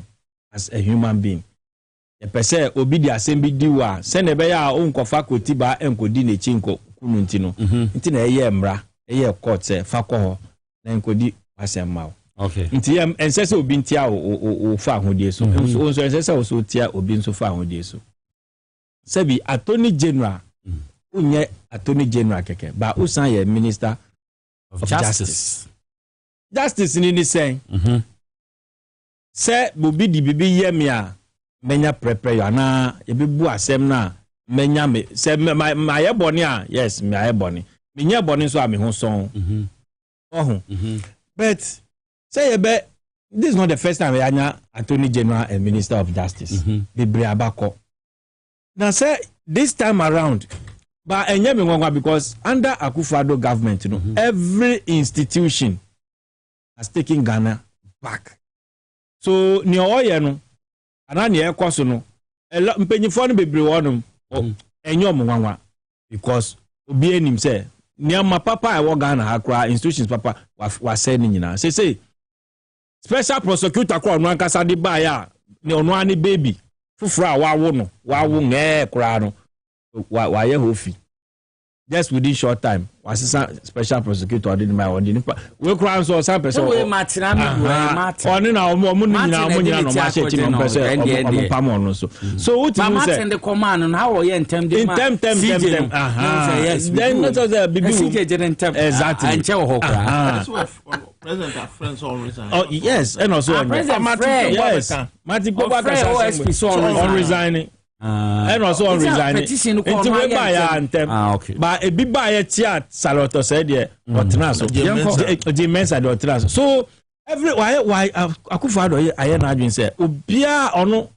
as a human being you per se obi the assembly diwa send e be ya onkofa kotiba enkodi ne chinko kunu ntino ntina eye mra eye court se fakọ ho na enkodi asema okay nti yem ensese obi ntia o fa ahodie so so ensese o so tia obi nso fa ahodie so sebi Attorney General unye Attorney General keke ba usan ye Minister of Justice. Justice in the saying. Say bobi di bibi ye me a menya prepare na e bi bu asem na menya me say my ye boni a yes me aye boni. Me nya boni so a me ho son. But say ye be this is not the first time we anya Attorney General and Minister of Justice. Bibri abako. Now say this time around but because under Akufo-Addo government, every institution has taken Ghana back. So ni oye no, ana ni ekoso no, mpanyifo no bebre wonum, enyo mwanwa because obi enim say ni ama papa e wo Ghana akra institutions papa wa say ni nyina. Say special prosecutor kwa no ankasa de ba ya ni ono ani baby fufura wa wo no, wa wo kra no. Why hofi just within short time was special prosecutor did my ordinary we crown so some person we matina me on na omo nyina no ma chechi no person omo pam no so what you say in the command and how you in term yes then not as a bibi exactly that's why President our friends all resign. Oh yes and also yes Martin Bobaka on resigning and also on resigning. Into we buy antem. Okay. But a big buyer tia Saloto said yeah. The men's at the so every why Akufo-Addo I na adwin say obia ono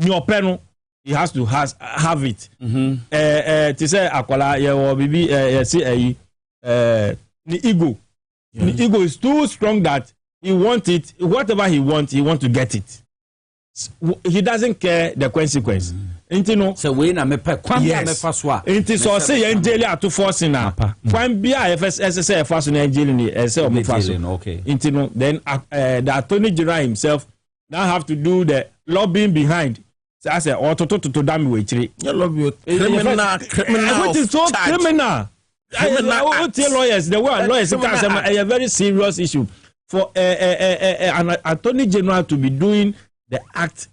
nyopeno he has to have it. To say akola ye wo bibi say the ego. The ego is too strong that he want it whatever he want to get it. He doesn't care the consequence. Inti no se we na me pa kwan bia me fa so a inti so se ye njeli ato force na kwan bia FSSS fa so na njeli ni se o me fa so okay inti no then the Attorney General himself now have to do the lobbying behind say I say to dam we chiri lobby criminal what is so criminal lawyers the way lawyers can say a very serious issue for an Attorney General to be doing the act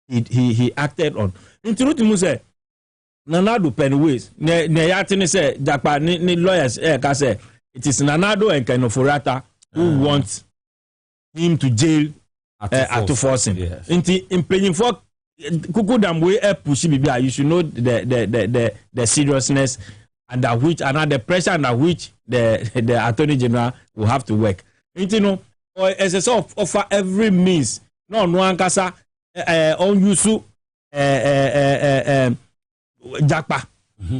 he acted on. Intiruti mu say Nanado Pennyways ne yatini say japa ni lawyers ka say it is Nanado and Kenoforata who want him to jail at forcing. Inti implying for kukudam we push bibia you should know the seriousness and that which and the pressure under which the Attorney General will have to work. You know, as a sort of offer every means no ankasa on yusu jakpa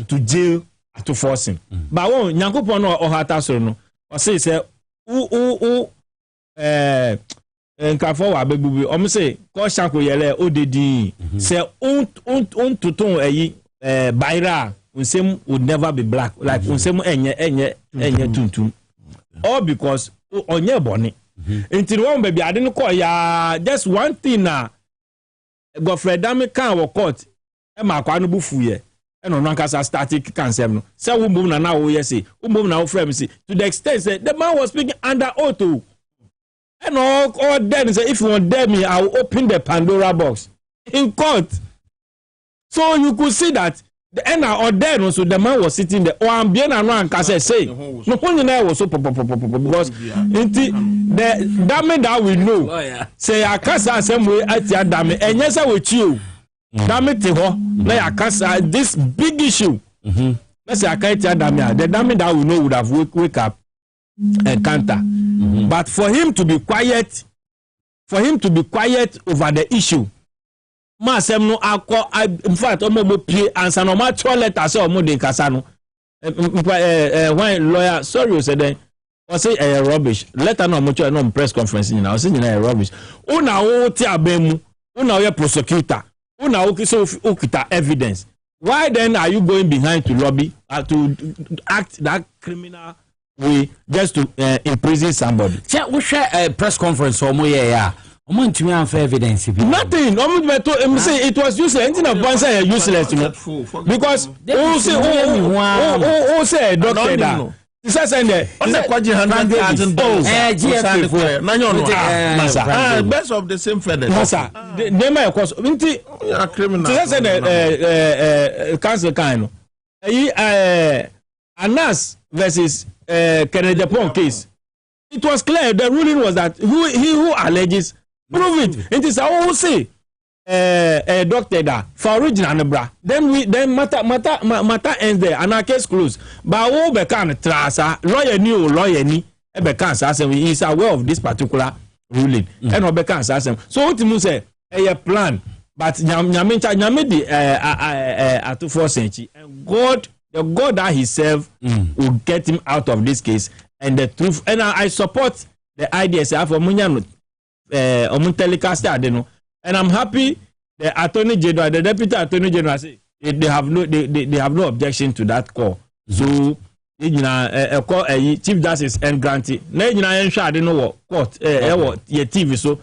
to jail to forcing. But when Nyankopon no ohata so no o say nkafo wa bebubi omo say ko shanko yele odedi say on tuton ayi baira unsem would never be black like unsem enye tuntum all because onye boni until one baby I didn't call ya just one thing na Godfred Dami kan wo court e ma kwa no bufu ye e no nkasa static cancel no say wo mbom na wo ye say wo mbom na wo frame say to the extent say the man was speaking under oath. And all then say if you want dare me, I will open the Pandora box in court. So you could see that the end or then so the man was sitting there. Or I'm being around because say no one was so because the damage that we know say I can't say same way at your damage and yes I with you. Damage to her like I can't this big issue. Let's say I can't tell damage. The damage that we know would have wake up and counter. But for him to be quiet over the issue, Masem no in fact, omo play answer no ma letter say omo de kasa no. When lawyer sorry said then or say rubbish. Letter no mo no press conference now. Say rubbish. Una o ti abemu, una o prosecutor, una o so okita evidence. Why then are you going behind to lobby to act that criminal way just to imprison somebody? We share a press conference or more, yeah. Nothing. Say it was useless. Anything of one say useless, you know, because who say doctor that. This is best of the same feather. They may cause criminal. Council kind. Anas versus Kennedy Pong case. It was clear. The ruling was that he who alleges prove it. It is how say a doctor that for original bra. Then matter ends there and our case closed. But who bekan trasa lawyer ni bekan say he is aware of this particular ruling. And no bekan say so what you say a plan. But nyame di atufo senchi and God. The God that he served will get him out of this case. And the truth, and I support the idea. And I'm happy the Attorney General, the Deputy Attorney General, say they have no objection to that call. So, Chief Justice and Granty. I don't know what court, your TV. So,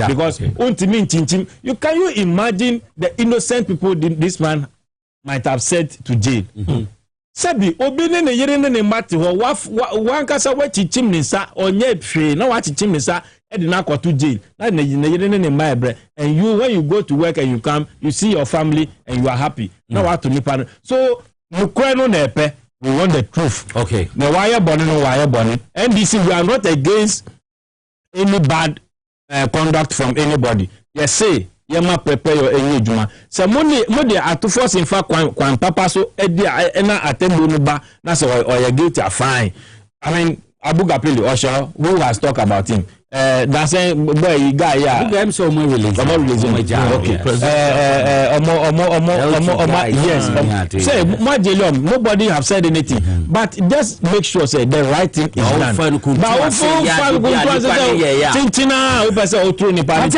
because can you imagine the innocent people this man might have said to jail? Sabi obine ne yere ne mate ho wan kasa wa chichim ne sa onye phe na wa chichim ne sa e de na kwato jail na ne yere ne ma ebre and you when you go to work and you come you see your family and you are happy na wa to nipa so mukwe no na epe we want the truth. Okay, na wire bonny no wire bonny NDC we are not against any bad conduct from anybody. Yes say yema prepare your enye djuma se mo de atofo sin fa kwan papa so e dia na atembo no ba na se o guilty fine. I mean Abu Gapili Osho who has talked about him that's a boy guy I'm so more release okay yes say nobody have said anything but just make sure say the right thing is done but tintina we person o tro ni pa ni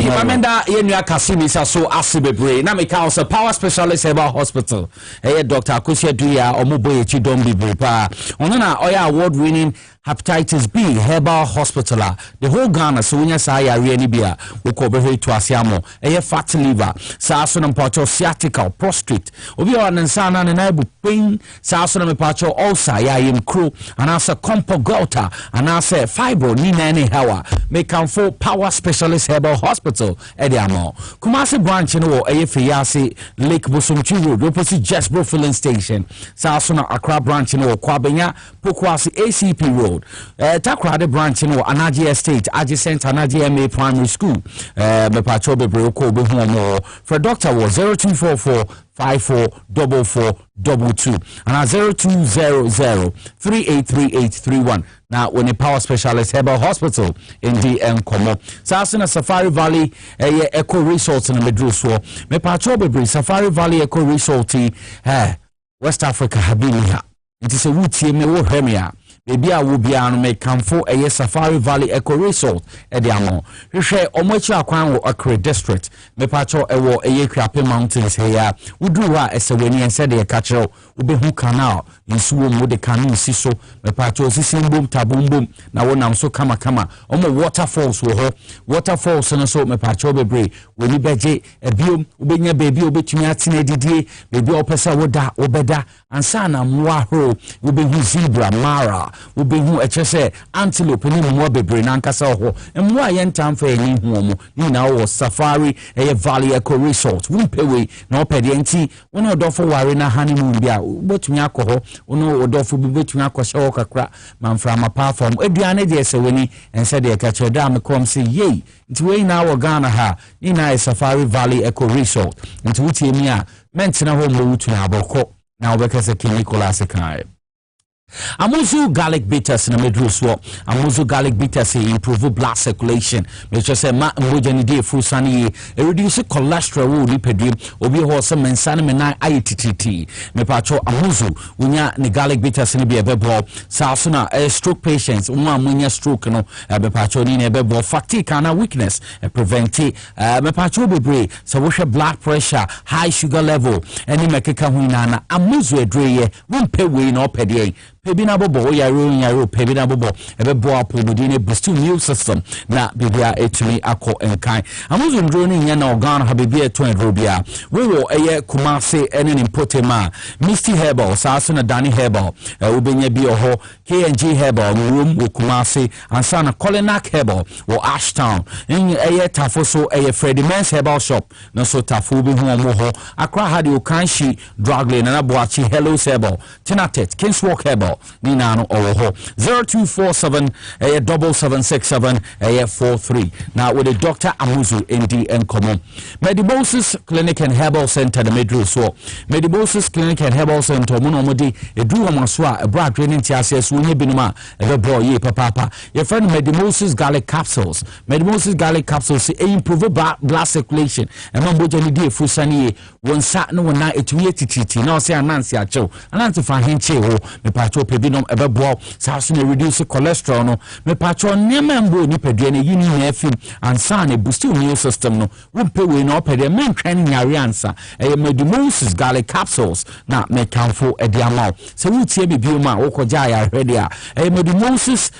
Mamenda yenua kasimi so asibebre na make house power specialist herbal hospital Dr. Akosia Duya omoboye chi don bibre pa ono na oya award winning hepatitis B herbal hospital the whole Ghana so nya sa ya re ni bia we ko be to asiamo fat liver sa so na mpacho sciatica prostate obi o nansa na na ibu pain sa so na mpacho ulcer ya yim kro anasa compogota anasa fibro ni na ni hawa make am for power specialist herbal hospital ediamo Kumasi branch no Fiyasi Lake Bosomchi Road opposite Jesbro filling station sa so na Accra branch no Kwabenya Pokwasi ACP Road Takrade branch no Anaji Estate adjacent Anaji MA Primary School me pacho bebre ko be hu no for doctor was 0244 544422 and 0200383831 now when a power specialist herbal hospital in DM Komo Sasuna Safari Valley Eco Resort in the Medru so me pacho bebre Safari Valley Eco Resort West Africa habili ha it is a wutie me wo hwemia baby a wo bia no me kamfo eye Safari Valley Eco Resort e de amo hwehwe omochi akwan wo Akre district me pacho ewo eye Kwape Mountains here uduru a eseweni ense de kachero ubehu canal nsuwo mu de kanu siso me pacho sisimbom tabombom na wonam so kama omo waterfalls wo ho waterfalls no so me pacho bebre woni beje ebiom ubenya baby obetumi atene didie baby opesa woda obeda ansa na mwa ho ubehu zebra mara ubehu echese antelope ni mwa bebre na nkasa ho mwa yentam fa eni hu mo ni na wo Safari Valley Eco Resort wumpewe na opede enti wona odofo ware na honeymoon bia ubetumi akọ ono odofo bibetumi akọhye wo kakra manframa platform aduane de eseweni ense de kache da me kom se yei nti we na wo Ghana ha ni na Safari Valley Eco Resort nti wutie mi a mentina ho mo wutu na aboko na obekese Nicholas kai Amuzu garlic bitters na medruswo amuzu garlic bitters improve blood circulation make sure say ma moja ni dey full sani reduce cholesterol wo ni pedrim obi ho se mensane me na ayetititi me pacho amuzu unya ni garlic bitters ni bi ebebo saso na stroke patients umma munya stroke no be pacho ni ebebo fatigue and weakness prevent me pacho bebre so wo hwe blood pressure high sugar level any mekeka hu na amuzu edreye wumpe we na opede Pebina bobo yaro pebina bobo ebebo apobodi ne boost immune system na bibia etumi akọ enkan amuzu ndro ni nya na organ ha bibia eto endrobia we wo eye Kumase ene impotema Misty Herbal saso na Dani Herbal ubenya bi oho KNG Herbal room wo Kumase ansa na Colinac Herbal wo Ashtown eye tafoso eye Freddie Men's Herbal Shop no so tafo bi hu omo ho akra ha de okanshi drug lane na boachi Hello Herbal Tinatet Kingswalk Herbal Nina no owo 0247 7767 43 now with the Dr. Amuzu ND and Common Medibosis Clinic and Herbal Center the Medru so Medibosis Clinic and Herbal Center monomodi edu omaswa ebra training tiases wonye binuma ebebo ye papa your friend Medibosis garlic capsules improve blood circulation and mamboja ni die fusani wonsa no wona etuye tititi na o se anansi achew anansi fa henche ho me pacho pebinom ebebo saso na reduce cholesterol no me pacho nemembo ni pedie na yini na afim ansa na boost immune system no wumpe we na opede mentwan nyare ansa Medibosis garlic capsules na me kanfo ediamao se wutie bibioma wokoja ya hwede a Medibosis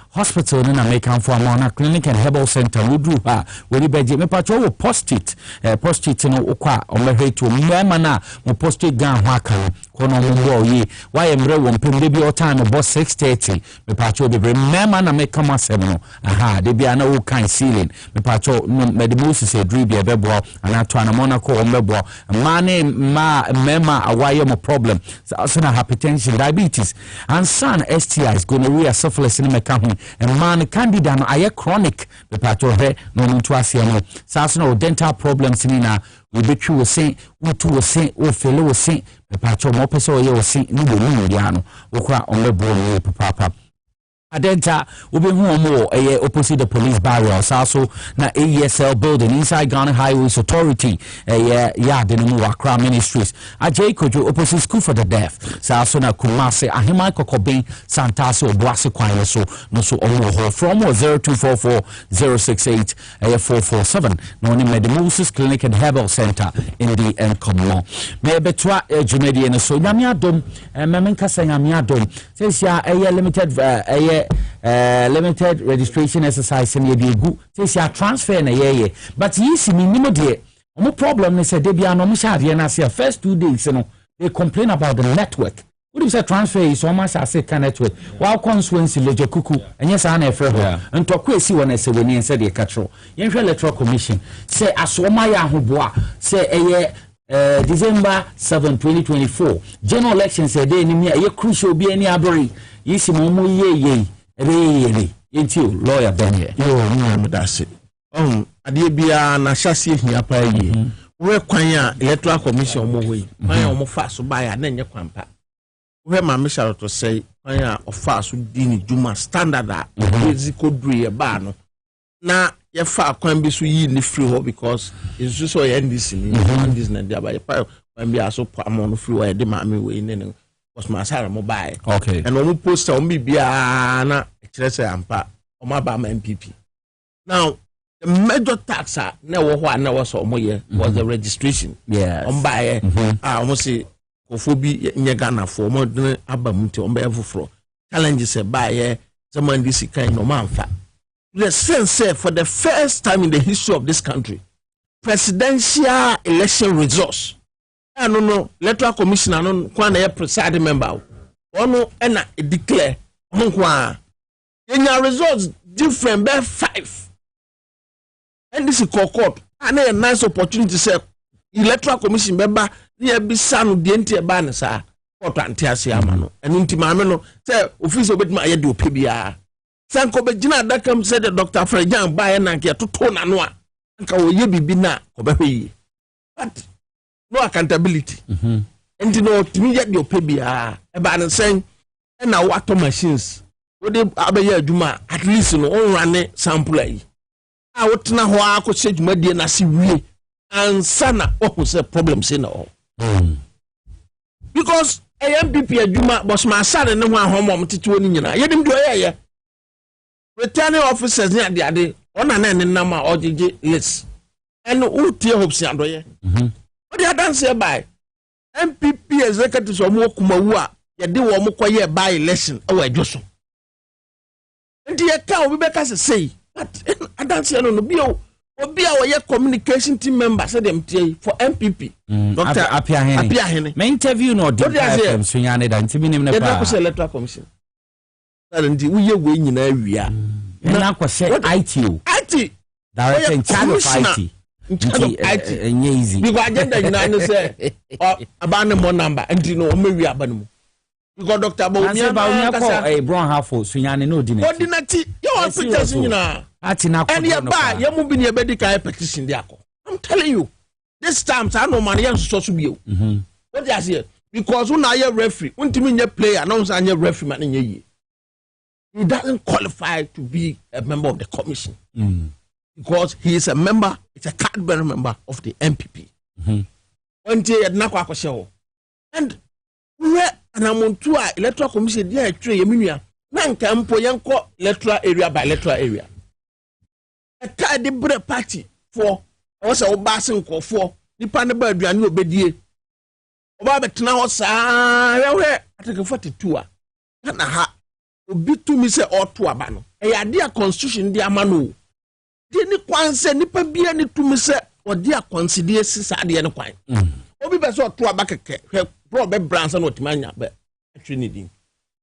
hospital na make am for amona clinic and herbal center wudru ha we beje me pacho wo prostate no okwa omehwetu mmema na mo prostate gan ho aka kono mo yi why emre wo mpem bi o time bo 6:30 me pacho be mmema na make am asem no aha de bia na wo kan ceiling me pacho Medibosis edru bi ebebo ana to anamona ko ombebo mane mmema awaye mo problem so na hypertension diabetes and son STIs gonorrhea syphilis ni meka ho man candida no aye chronic be pacho he no ntu ase no saso no dental problems ni na we betwi wo se wutu wo se wo fele wo se be pacho mo pese wo ye wo se ni bo ni ya no wo kra onlebo ni papa Adenta ubehu omo opposite the police barrier saso na AESL building inside Ghana Highways Authority mu Accra Ministries Ajay Kojo opposite school for the deaf saso na Kumase Ahima Kokoben Santase Obuase Kwan so no so omo ho from 0244 068 447 no ni Medibosis Clinic and Herbal Center in the Nkomo me betwa jumedi no so nyame adom memenka nyame adom sesia limited limited registration exercise in yegu say a transfer na yeye but yisi minimo de omo problem is say de bia no mo sha ade na say first 2 days no they complain about the network what if say transfer is so much as a network while constituency leje kuku enye sa na efre ho ntoko esi wona se weni ense de katro yenhwe electoral commission say asoma ya ahoboa say December 7 2024 general elections say dey ni ye crucial bi ani abori yisi mo ye ebe yenti lawyer benye yo ni that's it ade bia na hyase hia pa yi we kwan a electoral commission mo we kwan a mo fa so ba ya na nye kwampa we ma me shall to say kwan a ofa so di ni juma standard a physical due ba no na ye fa kwan bi so yi ni free ho because it's just so NDC ni NDC na dia ba ye pa kwan bi aso pa mo no free ho e de ma me we ni was my Sarah mobile. Okay. And on poster on Bibiana, ampa, or my Bama MPP. Now, the major tax never was was the registration. Yes. On by I almost say Kofobi Nyagana for more than Abamuti on Bevo challenges by someone this kind of man. The sense for the first time in the history of this country, presidential election results. I don't know, electoral commission, I don't know, a presiding member. Ono and declare on in your results different by 5. And this is court. And a nice opportunity to say electoral commission member near be son the entire banner, court antiasiamano. And intimameno say official bit my do PBR. Sanko Bejina Dakam said the Dr. Frejan by an ankia to tone anwa. And can we be bina obehi. But no accountability. And you know, to me, yet your PBR about saying, and now water machines. What they Abaya Juma at least no run sample. I would know how I could say to my dear Nasi we and Sana what was the problems in all. Because AMPP Juma was my son and no one home to 20 years. I didn't do it. Returning officers near the other on an end number or the list. And who tear hopes and what they are done say by MPP executives or more Kumawa, ya do more quiet by election or Joshua. And the account we better say, but I don't say no bio or be our communication team member said them for MPP. Dr. Apia my interview no FM Sunyane and Timini electoral commission. And we are winning in area. And I was say IT. Director in charge of IT. Easy. Because agenda you say abandon more number and you know maybe abandon. You got Dr. A brown half for Sunyane no dinner. Ordinary, you are petition you know. And you buy you moving your medical petition there. I'm telling you, this time I know money and supposed to be you. What do I say? Because when I referee, when to me player, announce I referee man in your year. He doesn't qualify to be a member of the commission. Because he is a member, it's a card-bearer member of the MPP. And where I'm on tour, electoral commission, there, Nankampo Yanko, electoral area by electoral area. A card party for also Obasan for the Panaba Daniel Bedie. About now, I take a 42. And a bit to me say or to abano. A dear constitution, dear Manu. Didn't one say Nipper be any to me say or dear consider Sadi and Quine. Obi Basso to a back a probably Branson or Timania, but Trinity.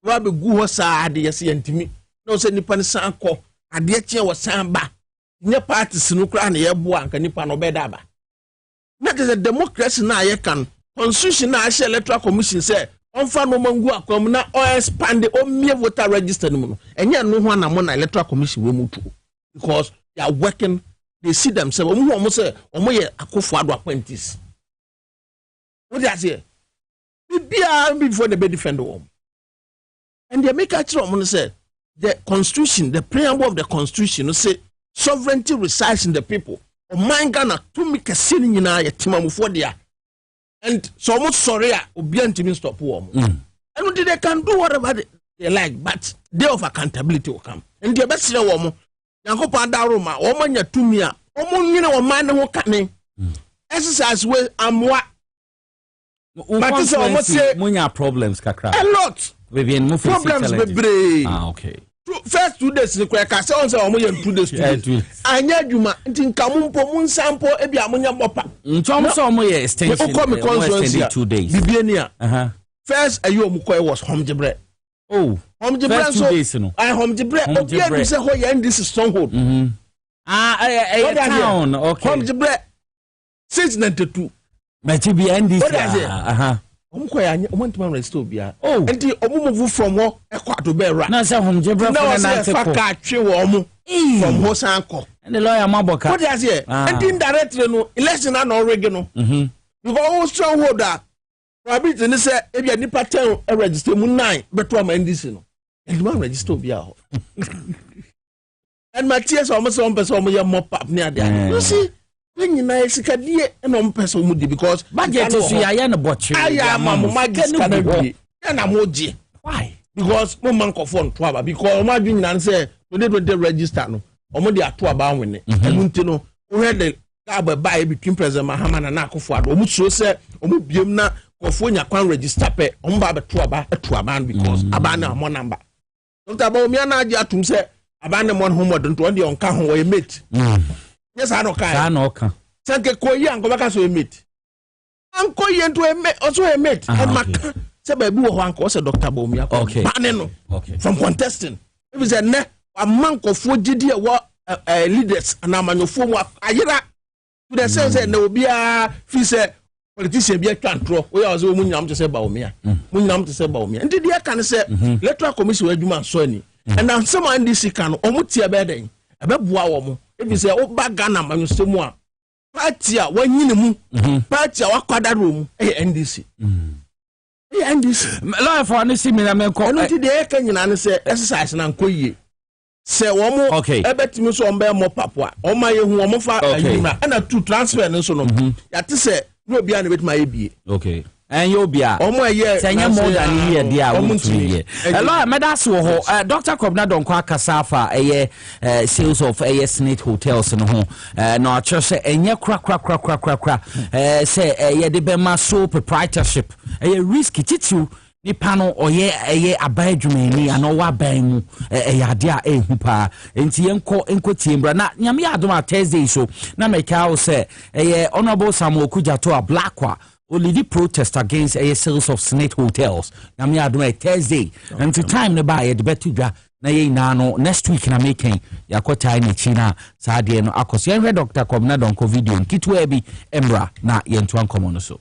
Rabbi Guosa, dear and to me. No, say Nipan Sanko, a dear chair was Samba. Near party Sinukra and Yabuan can Nipan Obedaba. That is a democracy now, you can. Constitution now, electoral commission say. On fan no mangua come na or expand the mere voter register no. And yet no one among electoral commission will move to because they are working, they see themselves almost say akofo apprentice. What do I say? Before they be defend the home. And they make a true say the constitution, the preamble of the constitution say sovereignty resides in the people. O mangana to make a sin in our timamu for there. And so much sorry, Obian to stop warm. And they can do whatever they like, but day of accountability will come. And the best woman, Yankopa Daruma, woman, your 2 year, woman, or man who can exercise well, what. But it's almost say, problems, Kakra. A lot. Problems with brain. Okay. First 2 days, the crack, I saw 2 days. I need you, man. Think Kamun sample, Ebia Munya Mopa. Extended 2 days. First, a Yomuko was home Jebre. Oh, home Jebre. 2 days, no. I home Jebre. Okay, you say, oh, yeah, this is stronghold. A town, okay. Home Jebre. 692. But you be ending. I want to restore Bia. Oh, and the Omu from what a quarter to bear. Now, some home Jebra from Hosanko. And the lawyer Maboka. What is here? And indirectly, no election and oregano. You go all stronghold that. Rabbit and say, if you nipa 10 register 9, but 12 and this, and one register Bia. And Matthias almost on person mop up near there. You see. When you know, and on person because budget is I am a butcher. I am a magic. and I'm OG. Why? Because no man confirm to aba because my doing and say when they register no omo dey ato aba win and ntino we had the gaba buy between President Mahama and Akufo-Addo omo so say omo biem na kofo nya kwan register pe omo ba beto aba because aba na mo number don't about me na agi atum say aba na mo homo don't on dey onka ho we mate yes I no kan sanke koyi anko baka so mate anko yi into a mate also a mate and maka say baby wo anko say Dr. Bawumia from contesting if say ne a man kofo gidi e wo leaders and amanyofo mu ayira to the sense say na obi a fi say politician bi atwantro we also mu nyam to say Bawumia mu nyam to say Bawumia ndi dia kan say electoral commission adwuma so ani and now some NDC kan omo tie be den e be boa wo mo if say o ba Ghana amanyofo mu a party a wanyine mu party a wakwada ro mu NDC NDC lawyer for any similar men call no ti dey kan nyina ne say exercise na nkoyie say wo mo ebetimi so ombe mo papua o ma ye hu o mo fa anyima na to transfer no so no ya te say no obi an betima ye bie okay and you be a omo ye senya more than year dia won't lawyer medas wo ho Dr. Kwabena Donkwa Kasafa sales of Senate hotels no ho no acho say enye kra say ye de be ma sole proprietorship risky titu nipa no oye abadwumani ano wa ban mu yade a ehu pa enti enko tiembra na nyame adom a Thursday so na meka wo say honorable Samuel Kujato a Blackwa will lead protest against sales of Senate hotels nyame adom a Thursday and to time ne ba ye de betudwa na ye na no next week na making yakota ni China saade no akos ye Dr. Kwabena Donkwa video nkitwa bi embra na ye nto ankomo no so.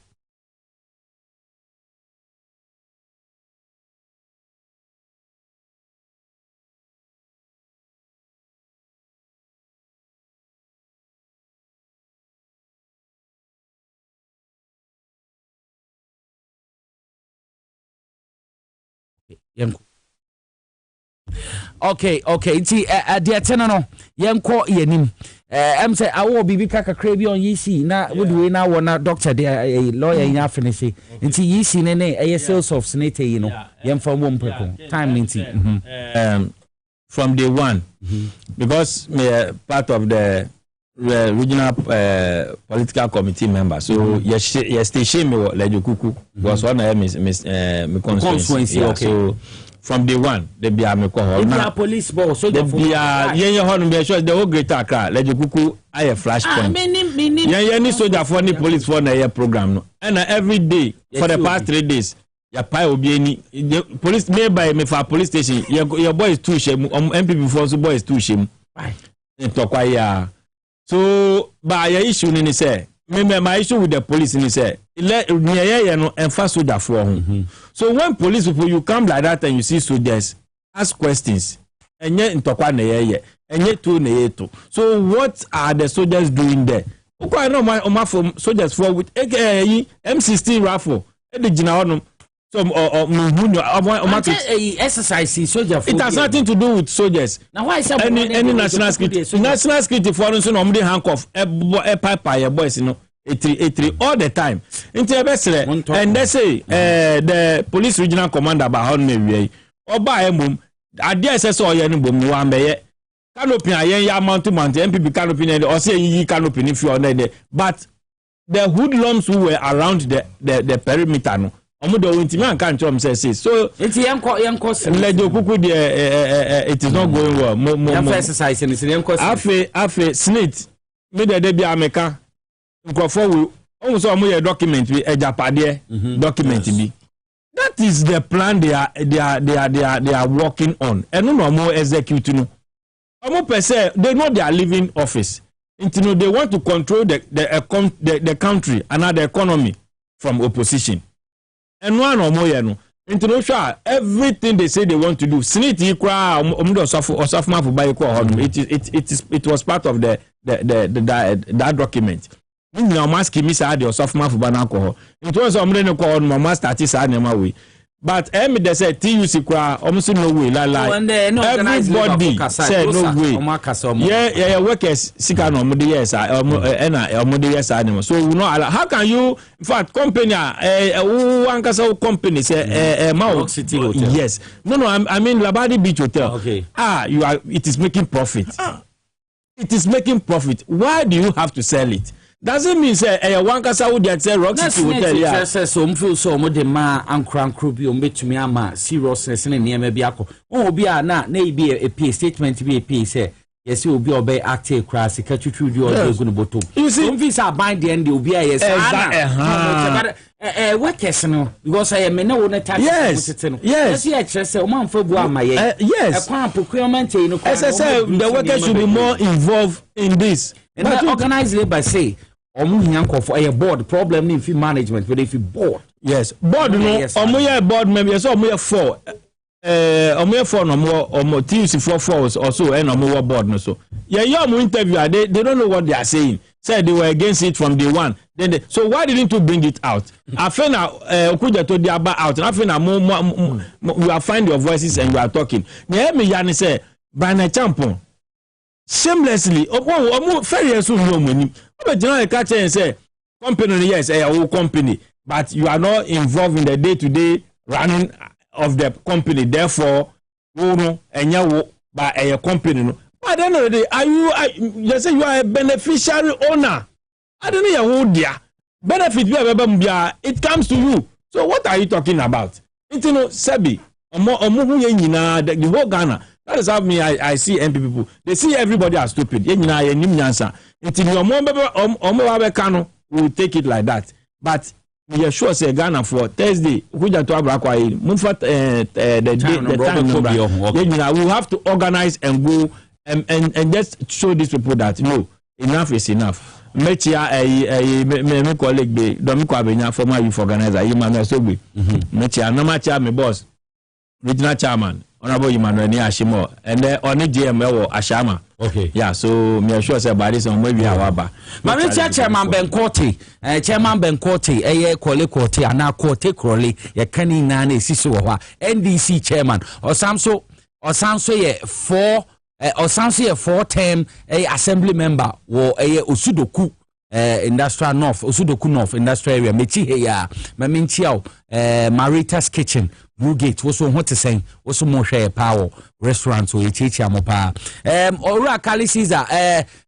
Okay ti de tena no yenko yenim em say awo bibi kakakra bi on yisi na wodwe na wona doctor de lawyer nya finish nti yisi ne sales of Senate yi no yemfa mo mpeko time nti from day one because me part of the regional political committee member so yes station me Lejokuku was one of me constituency so from day one they be a me call na police boss so they be a yen hon be sure the whole greater Accra Lejokuku I flash point yen soldier for ni police for na program no and every day for the past 3 days ya pai obi any police me by me for police station your boys too shame MP before so boys too shame ntokwa ya so by your issue ni say my issue with the police ni say near no emfa soldier for so when police people you come like that and you see soldiers ask questions enye ntokwa na ye enye to na ye to so what are the soldiers doing there okay no my soldiers for with M16 rifle e de gina honum so exercise soldier for it has nothing to do with soldiers now why is any national security for no no handcuff e pipe boys no E3 all the time into and they say the police regional commander ba hon me wi oba emum ade ese oye ni bom ni wa meye canopy ayen ya mount MPP canopy ne o say yi canopy ni fi on there but the hoodlums who were around the perimeter no omo do intimi an kan chom say so enti yenko Lejokuku there it is not going well mo exercise ni yenko afe snit me de bia ameka nkofo we omo so omo ye document bi ejapade document bi that is the plan they are working on and no more execute no omo per se they know they are leaving office until they want to control the country and the economy from opposition and one or more no until sure everything they say they want to do snit ikra omo osafo ma for buy ko it was part of that document you know mask me say the soft man for ban alcohol it was omre no call no master start say na we but they say TUC kwa almost no way everybody said no way yeah workers sika no mo dey yes so we know how can you in fact company who ankasa company say City Hotel. Yes no I mean Labadi Beach Hotel. Okay. It is making profit. It is making profit. Why do you have to sell it? Doesn't mean say one kasa would say Rock City Hotel yeah. So mfeel so mo de ma ankran bi o betumi ama seriousness ne niam bi akọ. Obi a na be a pay statement be a pay say yes obi obey active crass ka twitwi di o go no bottom. You see mfeel say bind the end obi a yes workers no because I me na wo na tax yes yes o man fa bu ama ye yes procurement no the workers should be more involved in this. And but organize labor say for a board problem in fee management but if you board yes board no board member so four no more TUC 4 also and board no so yeah interview they don't know what they are saying said they were against it from day one then so why didn't you bring it out afena okuja to dia ba out afena we are find your voices and we are talking me yani say Brian Champon shamelessly fair so no money but you know catch and say company yes a company but you are not involved in the day-to-day running of the company therefore no enyawo by a company no but then the day are you say you are a beneficiary owner I don't know who there benefit it comes to you so what are you talking about you know Sebi the whole Ghana. That is how me I see MP people. They see everybody as stupid. Until your will take it like that. But we are sure say Ghana for Thursday. We have to we have to organize and go and just show these people that no, enough is enough. Mechia me colleague be Domiko Abenya former youth organizer Emmanuel Sogbe. Mechia no macha me boss regional chairman Honorable Emmanuel Ashimo and then on the GML Ashama. Okay. Yeah, so me sure say by this on maybe our Mami Chairman Ben Cote, Chairman Ben Cote, Kole Cote, and now Cote Crowley, ye Kenny Nane Sisuwa, NDC Chairman, or Samso ye 4-term assembly member, or Usudoku. Industrial North, Usudoku North, industrial area, Mechi ya, Maminchiao, Marita's Kitchen, Brugate, also what to say, also more share power, restaurants, or Chicha Mopa. Ora Kali Caesar,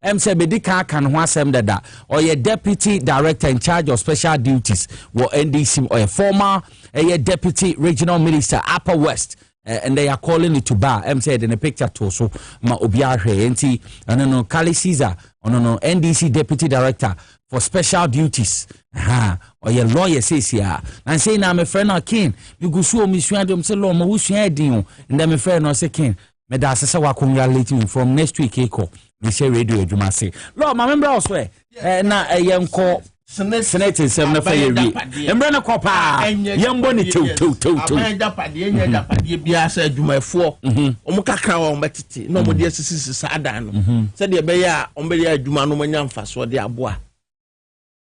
Sebedika can wasem dada, or your deputy director in charge of special duties, or NDC, or a former deputy regional minister, Upper West. And they are calling it to bar. Said in a picture to so ma obiare enti no Kali Caesar no NDC deputy director for special duties or your lawyer says here and say na my friend King you go so me sua dem say law ma wo sua din and then my friend no say King me da sese wa congratulate from next week eko me share radio adwuma say law ma member also na yenko Senate sem na faye wi emre na kopa yembo ni tu apadie nya dapadie bia sa adwumafo omo kakra wa ombetete na omo de asisi saadan no se de be ya ombe ya adwuma no manya mfaso de aboa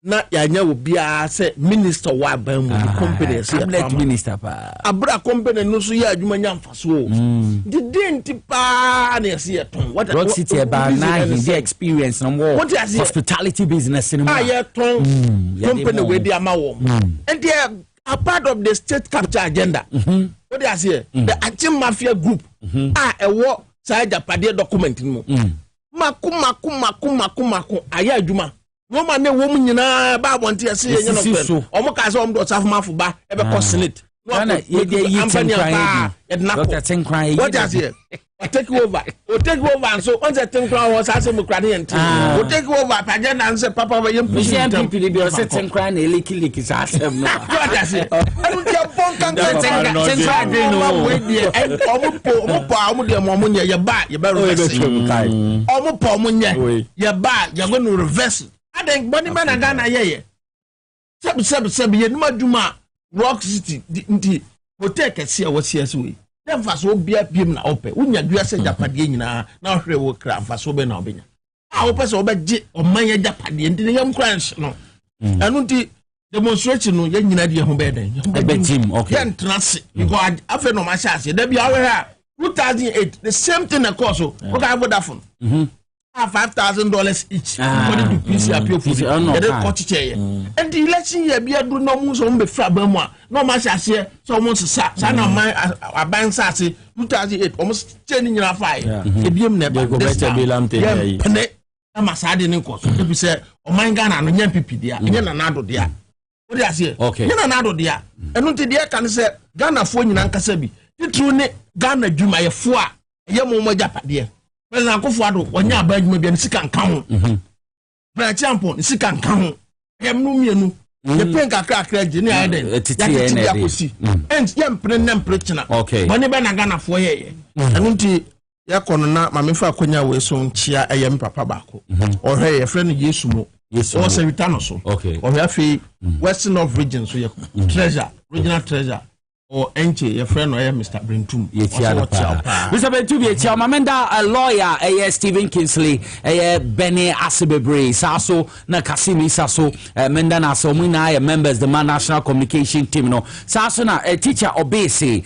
na yanya wo bia se minister wa ban mu company se cabinet minister pa abra company no so ya adwuma nya mfaso de denti pa na se yeton what city ba na the experience no more hospitality business in company we dey amawo and they are a part of the state capture agenda what they say the Achim Mafia group ewo sa Japade document no maku aya adwuma no man na wo mu nyina ba bonte ase ye no omo ka se omo do safmafo ba e be ko senate na ye dey yi tinkran Dr. Tinkran what does here take over so on the Tinkran was as mu krade enti o take over paje na nse papa ba yem push people be o se Tinkran na eliki sa asem no what does here anu je bon kan Tinkran dey no we dey omo po de mo nye ye ba reverse omo po mo nye ye ba ye go no reverse aden boni man na Ghana ye seb ye no maduma Rock City nti hotel kese a wasiase we dem fa so bia biem na ope unya dua se Japade nyina na hwere wo kra fa so be na obenya a wo pese obegye omanya Japade nti ne yam crunch no anu nti demonstration no ye nyina de ho be den team okay yen trance because afa no ma sha da bia we 2008 the same thing occurs so we can go that phone $5,000 each according to PC appeal for the court chair and the election year be do no mo so be fra ba mu a no ma sha se so mo sa na man aban sa se 2008 almost change nyina fa e biem na ba pene ama sa de ne ko so be say o man Ghana no nya pipi dia nya na nado dia o dia se nya na nado dia enu nti dia kan se Ghana fo nyina nkasa bi titru ne Ghana dwuma ye fo a ye mo mo japade President Akufo-Addo onya aba adwuma bi sika nka ho President Champon sika nka ho yem no mienu ye pen kakra je ne ayi den ya ti akosi and yem pen nem prechina bone be na Ghana fo ye enu nti ya kono na ma mefa akonya we so nchia eyem papa bako o hwe ye friend Yesu mo o se vitano so o hwe afi Western of region so ye treasure regional treasure or enche your friend or Mr. Brentum. Mr. Brentum, ye mamenda a lawyer, Stephen Kingsley, Benny Asibebre, Saso, na Kasimi Saso, Mendana Somina, members, the Man National Communication Team, no, Saso na teacher Obese,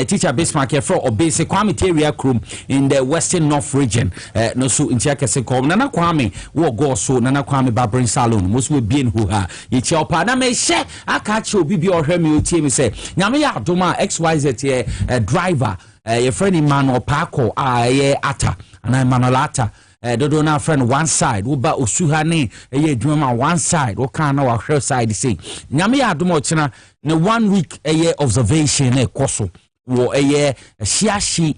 teacher Bismarck for Obese, Kwame area crew in the Western North region, no so in Chakase, Nana Kwame, wo go so, Nana Kwame Barbering Saloon, most will be in who ha, ye chopper, na me share, I catch you, BB or Hemi, team say, Yamia. Doma XYZ here driver your friend Emmanuel Parko ata and Emmanuel ata dodo na friend one side wo ba osuhane dwuma one side wo kan na wa hwe side say nyame ya adoma ochina ne 1 week observation koso wo shiashi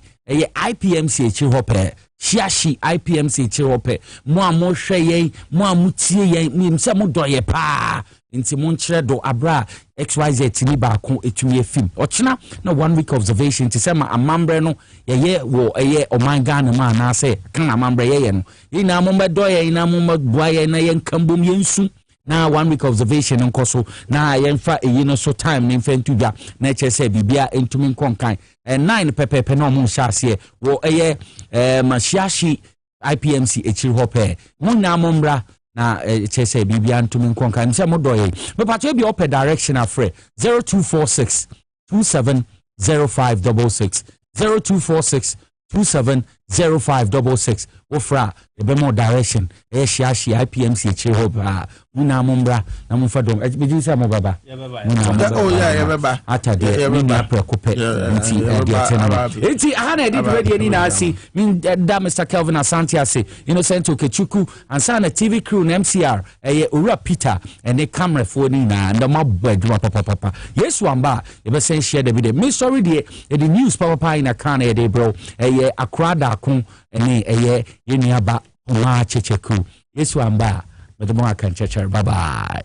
IPMC echi hope shiashi IPMC echi hope mo hwe yen mo amutie yen nimse mo doye pa nti monchre do abra XYZ tini ba ko etumi film ochina na 1 week observation ti sema amambre no ye wo oman Ghana ma na say kan amambre ye no ina mo do ye ina mo boa ye na ye nkambom ye nsu na 1 week observation nko so na ye mfa no so time ne mfa ntu bia na che say bibia entumi nkonkan 9 pepepe no mo shase wo mashiashi IPMC echi hope mo na mombra na chese bibia ntumi nkonka nse modoye me pato bi open direction afre 0246 270566 0246 270566 ofra ebe more direction shiashi IPMC chihoba muna mumbra na mufadom ejiji sa mo baba baba atade ni na prekope nti ediatena enti ahana edid radio ni na asi min da Mr. Kelvin Asante ase Innocent Okechukwu ansa na TV crew na MCR Ura Peter ene camera fo ni na ndama baduma papa yesu amba ebe sen share the video me sorry the news papa ina kana e bro akrada kun ene yeni aba ma checheku yesu amba But the more I can check her. Bye bye.